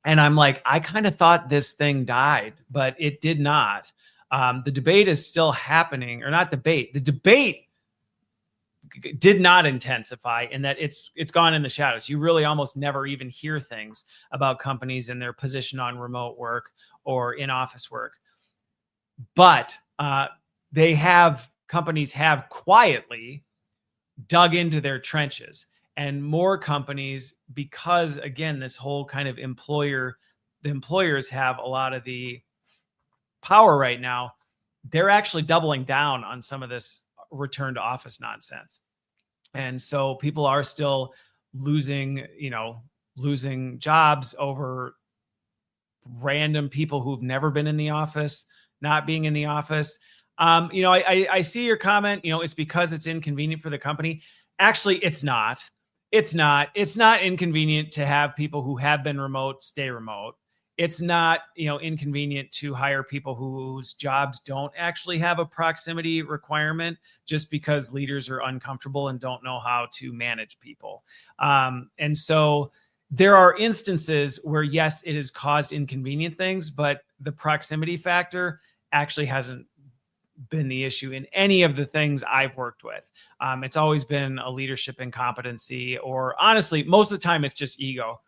I'm like, I kind of thought this thing died, but it did not. The debate is still happening, or not debate. The debate did not intensify, and that it's gone in the shadows. You really almost never even hear things about companies and their position on remote work or in office work. But companies have quietly dug into their trenches, and more companies, because again, this whole kind of the employers have a lot of the power right now. They're actually doubling down on some of this return to office nonsense. And so people are still losing jobs over random people who've never been in the office, not being in the office. I see your comment, it's because it's inconvenient for the company. Actually, it's not. It's not inconvenient to have people who have been remote stay remote. It's not, inconvenient to hire people whose jobs don't actually have a proximity requirement just because leaders are uncomfortable and don't know how to manage people. And so there are instances where, yes, it has caused inconvenient things, but the proximity factor actually hasn't been the issue in any of the things I've worked with. It's always been a leadership incompetency, or honestly, most of the time it's just ego.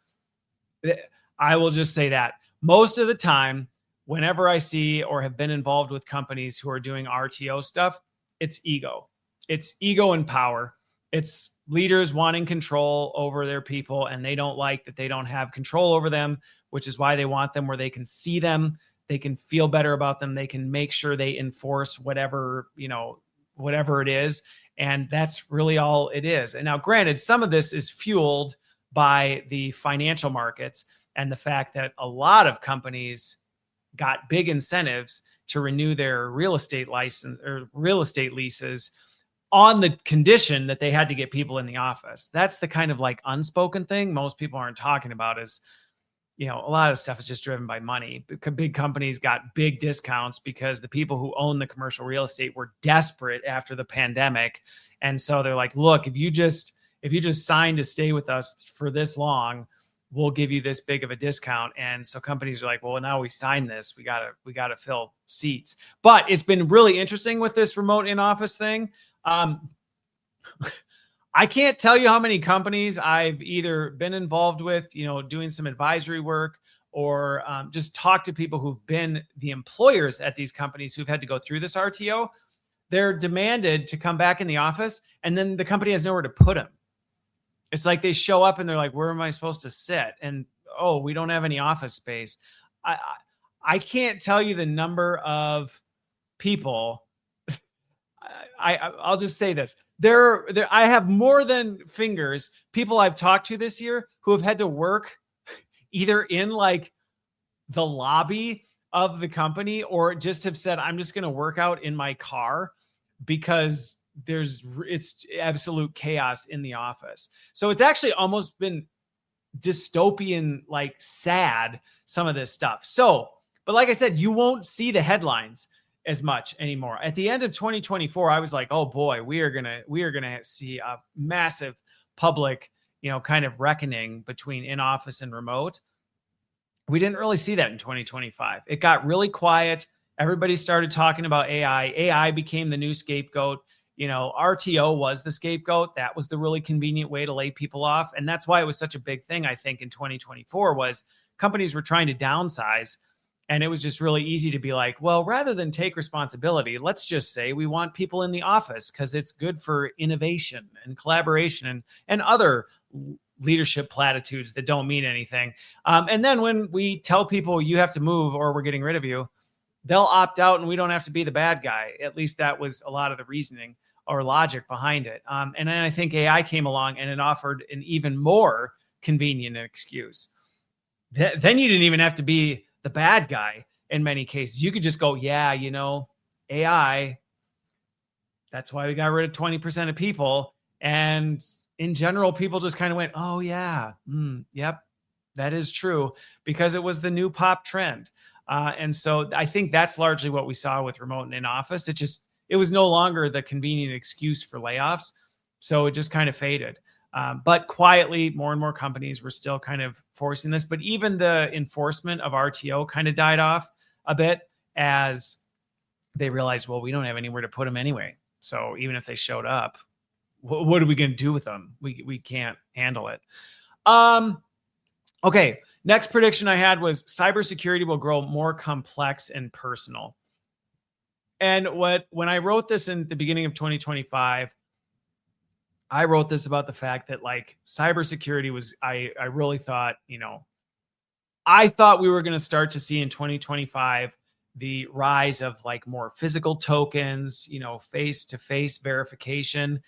I will just say that most of the time, whenever I see or have been involved with companies who are doing RTO stuff, it's ego. It's ego and power. It's leaders wanting control over their people, and they don't like that they don't have control over them, which is why they want them where they can see them. They can feel better about them. They can make sure they enforce whatever it is. And that's really all it is. And now, granted, some of this is fueled by the financial markets and the fact that a lot of companies got big incentives to renew their real estate license or real estate leases on the condition that they had to get people in the office. That's the kind of like unspoken thing most people aren't talking about is, a lot of stuff is just driven by money. Big companies got big discounts because the people who own the commercial real estate were desperate after the pandemic. And so they're like, look, if you just sign to stay with us for this long, we'll give you this big of a discount. And so companies are like, well, now we signed this, we gotta fill seats. But it's been really interesting with this remote in-office thing. I can't tell you how many companies I've either been involved with, doing some advisory work, or just talk to people who've been the employers at these companies who've had to go through this RTO. They're demanded to come back in the office, and then the company has nowhere to put them. It's like they show up and they're like, where am I supposed to sit? And, oh, we don't have any office space. I can't tell you the number of people. I'll just say this. I have more than fingers, people I've talked to this year who have had to work either in like the lobby of the company or just have said, I'm just going to work out in my car because it's absolute chaos in the office. So it's actually almost been dystopian, like sad, some of this stuff. So, but like I said, you won't see the headlines as much anymore. At the end of 2024, I was like, oh boy, we are gonna see a massive public, kind of reckoning between in-office and remote. We didn't really see that in 2025. It got really quiet. Everybody started talking about AI. AI became the new scapegoat. RTO was the scapegoat. That was the really convenient way to lay people off. And that's why it was such a big thing, I think, in 2024 was companies were trying to downsize. And it was just really easy to be like, well, rather than take responsibility, let's just say we want people in the office because it's good for innovation and collaboration and other leadership platitudes that don't mean anything. And then when we tell people you have to move or we're getting rid of you, they'll opt out and we don't have to be the bad guy. At least that was a lot of the reasoning or logic behind it. And then I think AI came along and it offered an even more convenient excuse. Then you didn't even have to be the bad guy in many cases. You could just go, yeah, AI, that's why we got rid of 20% of people. And in general, people just kind of went, oh yeah, yep, that is true, because it was the new pop trend. And so I think that's largely what we saw with remote and in office. It was no longer the convenient excuse for layoffs. So it just kind of faded. But quietly, more and more companies were still kind of forcing this. But even the enforcement of RTO kind of died off a bit as they realized, well, we don't have anywhere to put them anyway. So even if they showed up, what are we going to do with them? We can't handle it. Okay. Next prediction I had was cybersecurity will grow more complex and personal. And when I wrote this in the beginning of 2025, I wrote this about the fact that like cybersecurity was, I really thought, I thought we were going to start to see in 2025 the rise of like more physical tokens, face-to-face verification,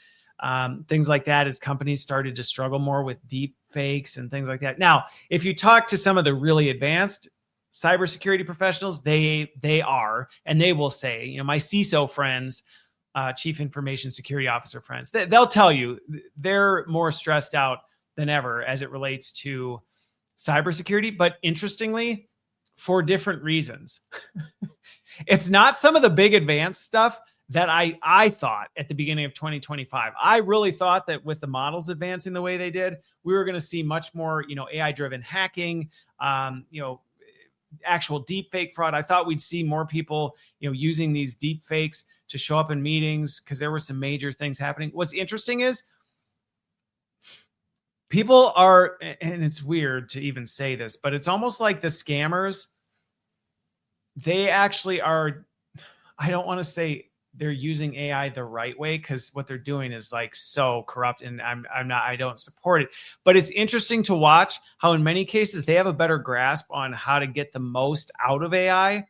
things like that, as companies started to struggle more with deep fakes and things like that. Now, if you talk to some of the really advanced cybersecurity professionals, they are, and they will say, my CISO friends, chief information security officer friends, they'll tell you they're more stressed out than ever as it relates to cybersecurity. But interestingly, for different reasons. It's not some of the big advanced stuff that I thought at the beginning of 2025. I really thought that with the models advancing the way they did, we were going to see much more, AI driven hacking, actual deepfake fraud. I thought we'd see more people, using these deepfakes to show up in meetings because there were some major things happening. What's interesting is people are, and it's weird to even say this, but it's almost like the scammers, they actually are, I don't want to say they're using AI the right way, because what they're doing is like so corrupt, and I don't support it. But it's interesting to watch how in many cases they have a better grasp on how to get the most out of AI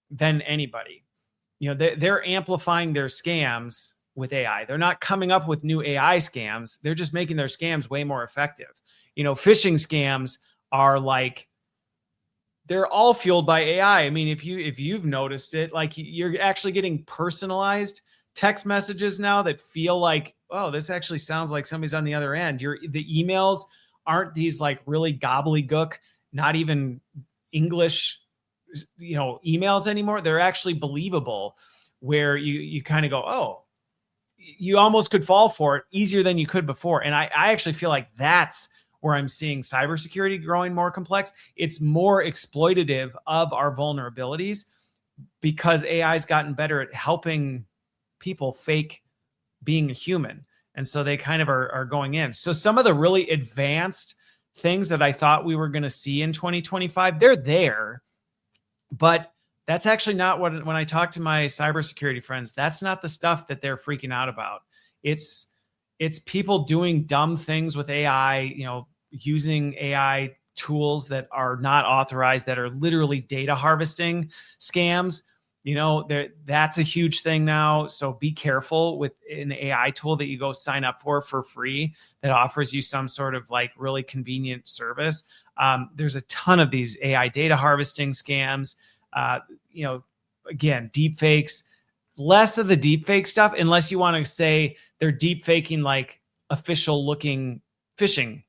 than anybody. They're amplifying their scams with AI. They're not coming up with new AI scams. They're just making their scams way more effective. Phishing scams are like, they're all fueled by AI. I mean, if you've noticed it, like you're actually getting personalized text messages now that feel like, oh, this actually sounds like somebody's on the other end. The emails aren't these like really gobbledygook, not even English, emails anymore. They're actually believable, where you kind of go, oh, you almost could fall for it easier than you could before. And I actually feel like that's where I'm seeing cybersecurity growing more complex. It's more exploitative of our vulnerabilities because AI's gotten better at helping people fake being a human. And so they kind of are going in. So some of the really advanced things that I thought we were going to see in 2025, they're there. But that's actually not when I talk to my cybersecurity friends, that's not the stuff that they're freaking out about. It's people doing dumb things with AI, using AI tools that are not authorized, that are literally data harvesting scams. That's a huge thing now. So be careful with an AI tool that you go sign up for free that offers you some sort of like really convenient service. There's a ton of these AI data harvesting scams. Again, deep fakes, less of the deep fake stuff, unless you want to say they're deep faking like official looking phishing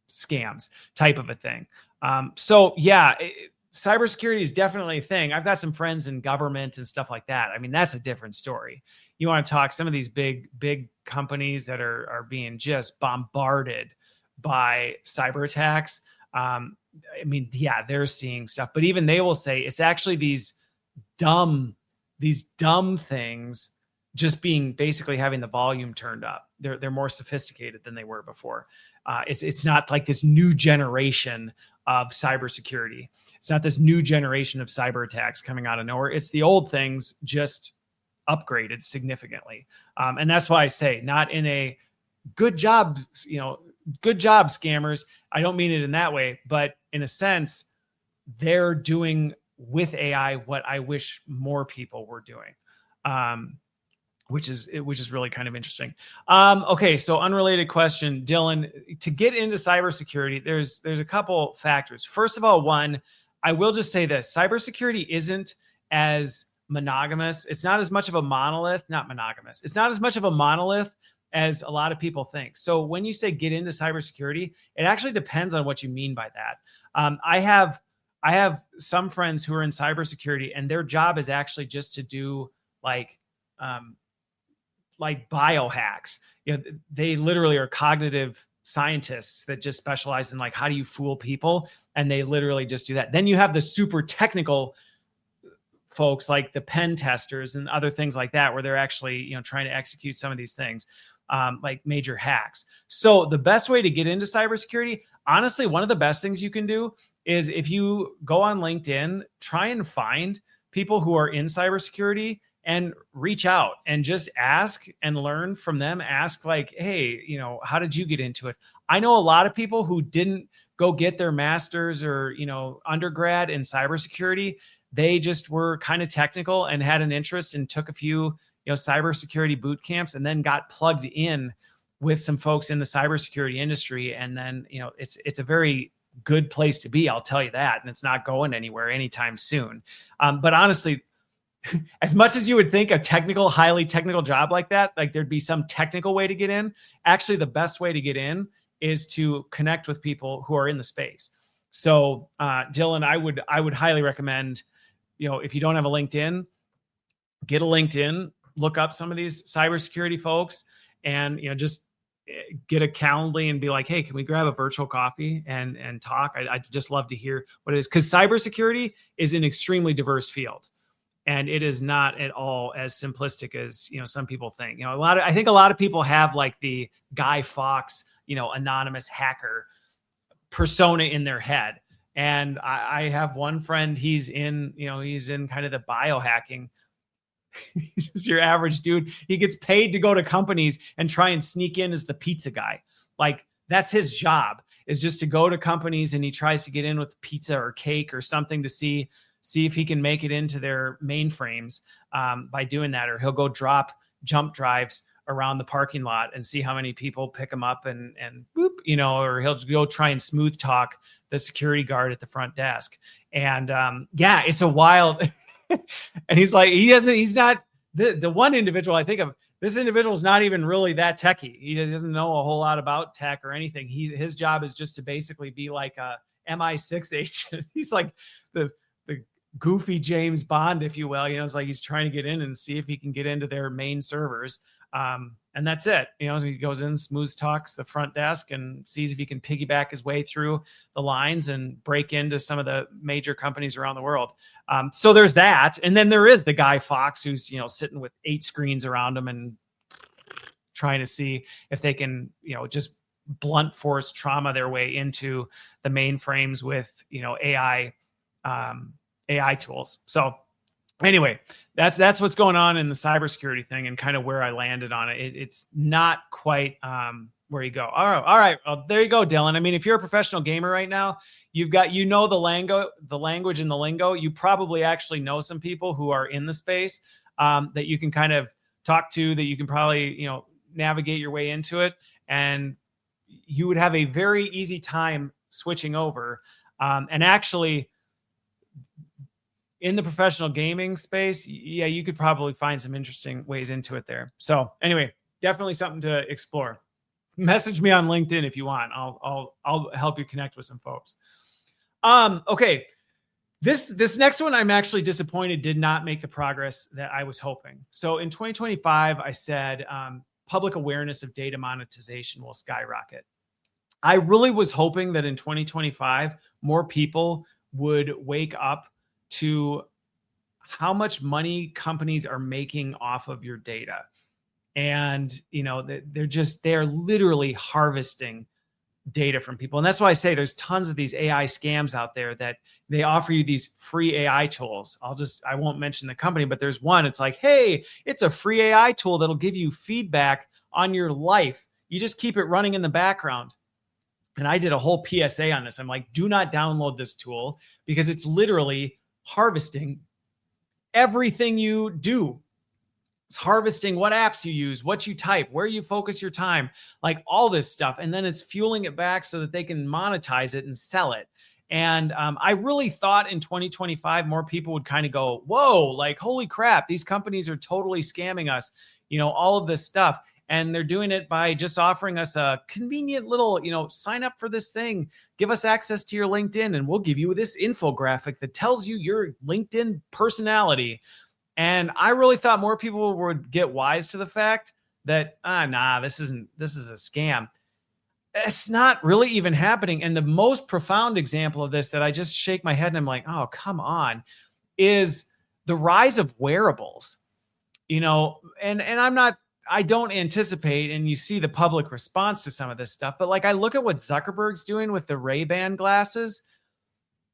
scams type of a thing. Cybersecurity is definitely a thing. I've got some friends in government and stuff like that. I mean, that's a different story. You want to talk some of these big companies that are being just bombarded by cyber attacks. They're seeing stuff, but even they will say it's actually these dumb things just being basically having the volume turned up. They're more sophisticated than they were before. It's not like this new generation of cybersecurity. It's not this new generation of cyber attacks coming out of nowhere. It's the old things just upgraded significantly. And that's why I say not in a good job, scammers. I don't mean it in that way, but in a sense, they're doing with AI what I wish more people were doing, which is really kind of interesting. Okay, so unrelated question, Dylan. To get into cybersecurity, there's a couple factors. First of all, one, I will just say this: cybersecurity isn't as monogamous. It's not as much of a monolith. Not monogamous. It's not as much of a monolith as a lot of people think. So when you say get into cybersecurity, it actually depends on what you mean by that. I have some friends who are in cybersecurity, and their job is actually just to do like biohacks. They literally are cognitive scientists that just specialize in like, how do you fool people? And they literally just do that. Then you have the super technical folks like the pen testers and other things like that, where they're actually, trying to execute some of these things. like major hacks. So the best way to get into cybersecurity, honestly, one of the best things you can do is if you go on LinkedIn, try and find people who are in cybersecurity and reach out and just ask and learn from them. Ask like, hey, how did you get into it? I know a lot of people who didn't go get their master's or, undergrad in cybersecurity. They just were kind of technical and had an interest and took a few, cybersecurity boot camps and then got plugged in with some folks in the cybersecurity industry. And then, it's a very good place to be. I'll tell you that. And it's not going anywhere anytime soon. But honestly, as much as you would think a highly technical job like that, like there'd be some technical way to get in, actually the best way to get in is to connect with people who are in the space. So Dylan, I would highly recommend, if you don't have a LinkedIn, get a LinkedIn, look up some of these cybersecurity folks and, just get a Calendly and be like, hey, can we grab a virtual coffee and talk? I'd just love to hear what it is. Because cybersecurity is an extremely diverse field. And it is not at all as simplistic as, some people think. I think a lot of people have like the Guy Fawkes, anonymous hacker persona in their head. And I have one friend, he's in kind of the biohacking. He's just your average dude. He gets paid to go to companies and try and sneak in as the pizza guy. Like that's his job, is just to go to companies and he tries to get in with pizza or cake or something to see if he can make it into their mainframes by doing that. Or he'll go drop jump drives around the parking lot and see how many people pick him up and boop, or he'll go try and smooth talk the security guard at the front desk. And it's a wild, and he's not the one individual I think of. This individual is not even really that techie. He doesn't know a whole lot about tech or anything. His job is just to basically be like a MI6 agent. He's like the goofy James Bond, if you will. It's like he's trying to get in and see if he can get into their main servers. And that's it. So he goes in, smooth talks the front desk and sees if he can piggyback his way through the lines and break into some of the major companies around the world. So there's that. And then there is the Guy Fawkes who's, sitting with 8 screens around him and trying to see if they can, just blunt force trauma their way into the mainframes with, AI tools. So anyway, that's what's going on in the cybersecurity thing and kind of where I landed on it. It's not quite where you go. All right. Well, there you go, Dylan. I mean, if you're a professional gamer right now, you've got, the language and the lingo. You probably actually know some people who are in the space that you can kind of talk to, that you can probably, navigate your way into it. And you would have a very easy time switching over. And actually, in the professional gaming space, you could probably find some interesting ways into it there. So anyway, definitely something to explore. Message me on LinkedIn if you want. I'll help you connect with some folks. Okay. This next one, I'm actually disappointed did not make the progress that I was hoping. So in 2025, I said public awareness of data monetization will skyrocket. I really was hoping that in 2025, more people would wake up to how much money companies are making off of your data. And, they're literally harvesting data from people. And that's why I say there's tons of these AI scams out there that they offer you these free AI tools. I won't mention the company, but there's one, it's like, hey, it's a free AI tool that'll give you feedback on your life. You just keep it running in the background. And I did a whole PSA on this. I'm like, do not download this tool because it's literally harvesting everything you do. It's harvesting what apps you use, what you type, where you focus your time, like all this stuff. And then it's fueling it back so that they can monetize it and sell it. And I really thought in 2025, more people would kind of go, whoa, like, holy crap, these companies are totally scamming us, all of this stuff. And they're doing it by just offering us a convenient little, sign up for this thing, give us access to your LinkedIn, and we'll give you this infographic that tells you your LinkedIn personality. And I really thought more people would get wise to the fact that, this is a scam. It's not really even happening. And the most profound example of this that I just shake my head and I'm like, oh, come on, is the rise of wearables, and I don't anticipate, and you see the public response to some of this stuff, but like I look at what Zuckerberg's doing with the Ray-Ban glasses,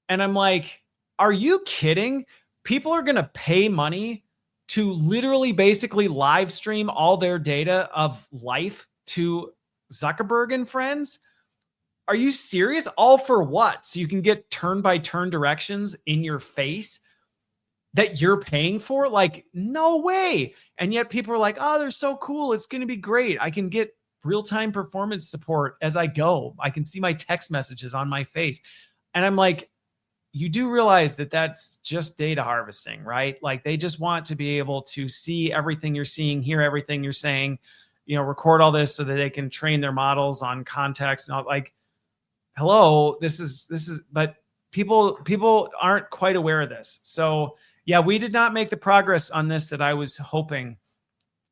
and I'm like, are you kidding? People are going to pay money to literally basically live stream all their data of life to Zuckerberg and friends? Are you serious? All for what? So you can get turn-by-turn directions in your face that you're paying for? Like, no way. And yet people are like, oh, they're so cool. It's going to be great. I can get real-time performance support as I go. I can see my text messages on my face. And I'm like, you do realize that that's just data harvesting, right? Like they just want to be able to see everything you're seeing, hear everything you're saying, record all this so that they can train their models on context and all. Like, hello, this is, but people aren't quite aware of this. So yeah, we did not make the progress on this that I was hoping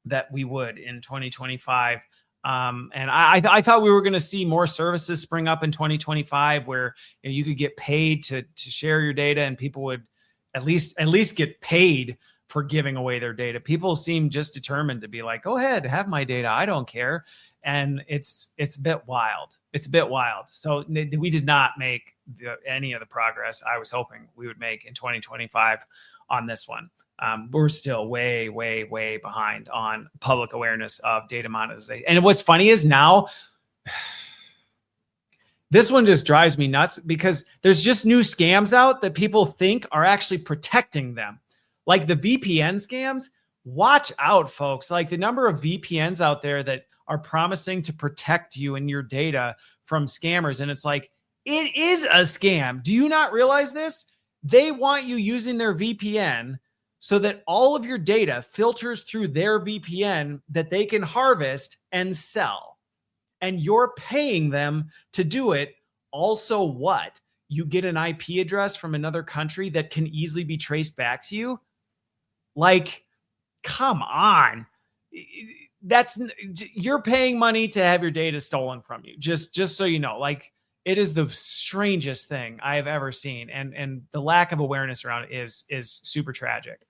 that we would in 2025. And I thought we were going to see more services spring up in 2025 where you could get paid to share your data, and people would at least get paid for giving away their data. People seem just determined to be like, go ahead, have my data. I don't care. And it's a bit wild. It's a bit wild. So we did not make any of the progress I was hoping we would make in 2025 on this one. We're still way, way, way behind on public awareness of data monetization. And what's funny is now, this one just drives me nuts because there's just new scams out that people think are actually protecting them. Like the VPN scams, watch out, folks. Like the number of VPNs out there that are promising to protect you and your data from scammers. And it's like, it is a scam. Do you not realize this? They want you using their VPN so that all of your data filters through their VPN that they can harvest and sell. And you're paying them to do it. Also, what? You get an IP address from another country that can easily be traced back to you? Like, come on. You're paying money to have your data stolen from you. Just so you know, like, it is the strangest thing I have ever seen. And the lack of awareness around it is super tragic.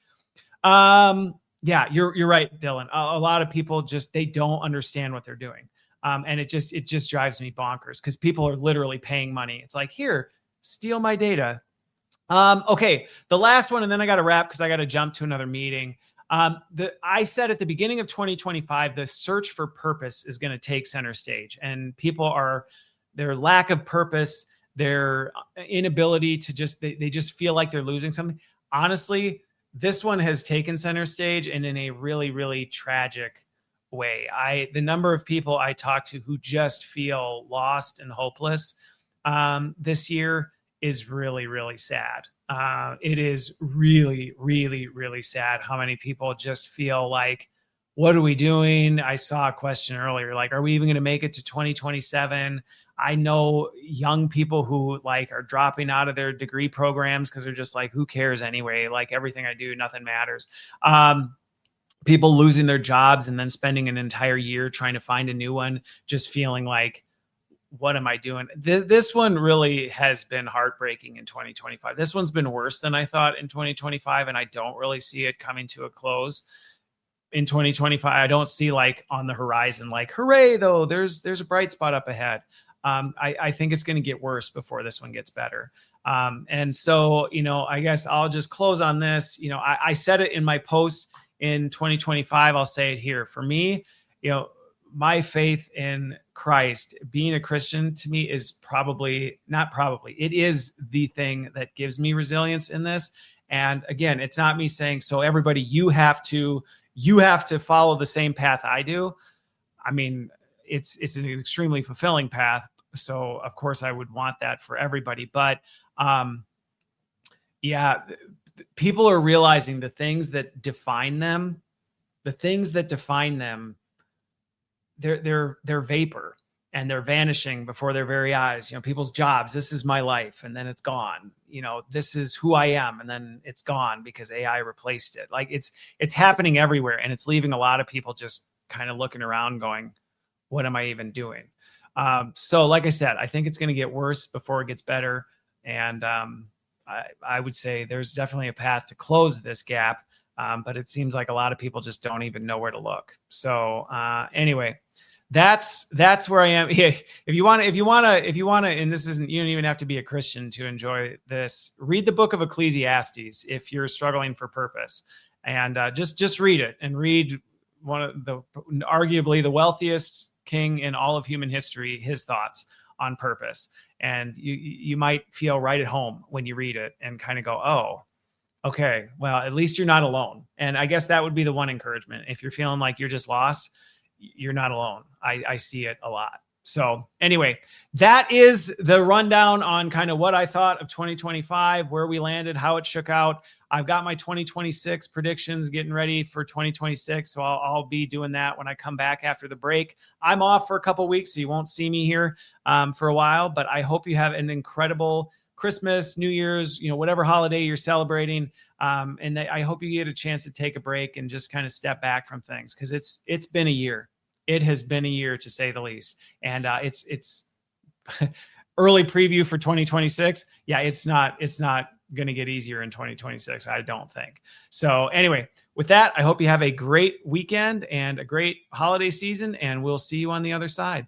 Yeah, you're right, Dylan. A lot of people they don't understand what they're doing. And it just drives me bonkers because people are literally paying money. It's like, here, steal my data. Okay, the last one, and then I got to wrap because I got to jump to another meeting. I said at the beginning of 2025, the search for purpose is going to take center stage, and their lack of purpose, their inability to they just feel like they're losing something. Honestly, this one has taken center stage, and in a really, really tragic way. The number of people I talk to who just feel lost and hopeless this year is really, really sad. It is really, really, really sad how many people just feel like, what are we doing? I saw a question earlier, like, are we even going to make it to 2027? I know young people who are dropping out of their degree programs because they're just like, who cares anyway? Like everything I do, nothing matters. People losing their jobs and then spending an entire year trying to find a new one, just feeling like, what am I doing? This one really has been heartbreaking in 2025. This one's been worse than I thought in 2025, and I don't really see it coming to a close in 2025. I don't see on the horizon, hooray, though, there's a bright spot up ahead. I think it's going to get worse before this one gets better. And so, I guess I'll just close on this. I said it in my post in 2025. I'll say it here. For me, my faith in Christ, being a Christian, to me is it is the thing that gives me resilience in this. And again, it's not me saying, so everybody, you have to follow the same path I do. I mean, it's an extremely fulfilling path. So of course I would want that for everybody. But yeah, people are realizing the things that define them, they're vapor, and they're vanishing before their very eyes. People's jobs, this is my life, and then it's gone. This is who I am, and then it's gone because AI replaced it. Like it's happening everywhere, and it's leaving a lot of people just kind of looking around going, what am I even doing? So like I said, I think it's going to get worse before it gets better. And I would say there's definitely a path to close this gap. But it seems like a lot of people just don't even know where to look. So anyway, that's where I am. If you want to, and this isn't, you don't even have to be a Christian to enjoy this. Read the book of Ecclesiastes if you're struggling for purpose, and just read it, and read one of the arguably the wealthiest king in all of human history, his thoughts on purpose. And you might feel right at home when you read it and kind of go, oh, okay, well, at least you're not alone. And I guess that would be the one encouragement. If you're feeling like you're just lost, you're not alone. I see it a lot. So anyway, that is the rundown on kind of what I thought of 2025, where we landed, how it shook out. I've got my 2026 predictions getting ready for 2026. So I'll be doing that when I come back after the break. I'm off for a couple of weeks, so you won't see me here for a while, but I hope you have an incredible Christmas, New Year's, whatever holiday you're celebrating. And I hope you get a chance to take a break and just kind of step back from things, because it's been a year. It has been a year, to say the least. And it's early preview for 2026. Yeah, it's not going to get easier in 2026, I don't think. So anyway, with that, I hope you have a great weekend and a great holiday season, and we'll see you on the other side.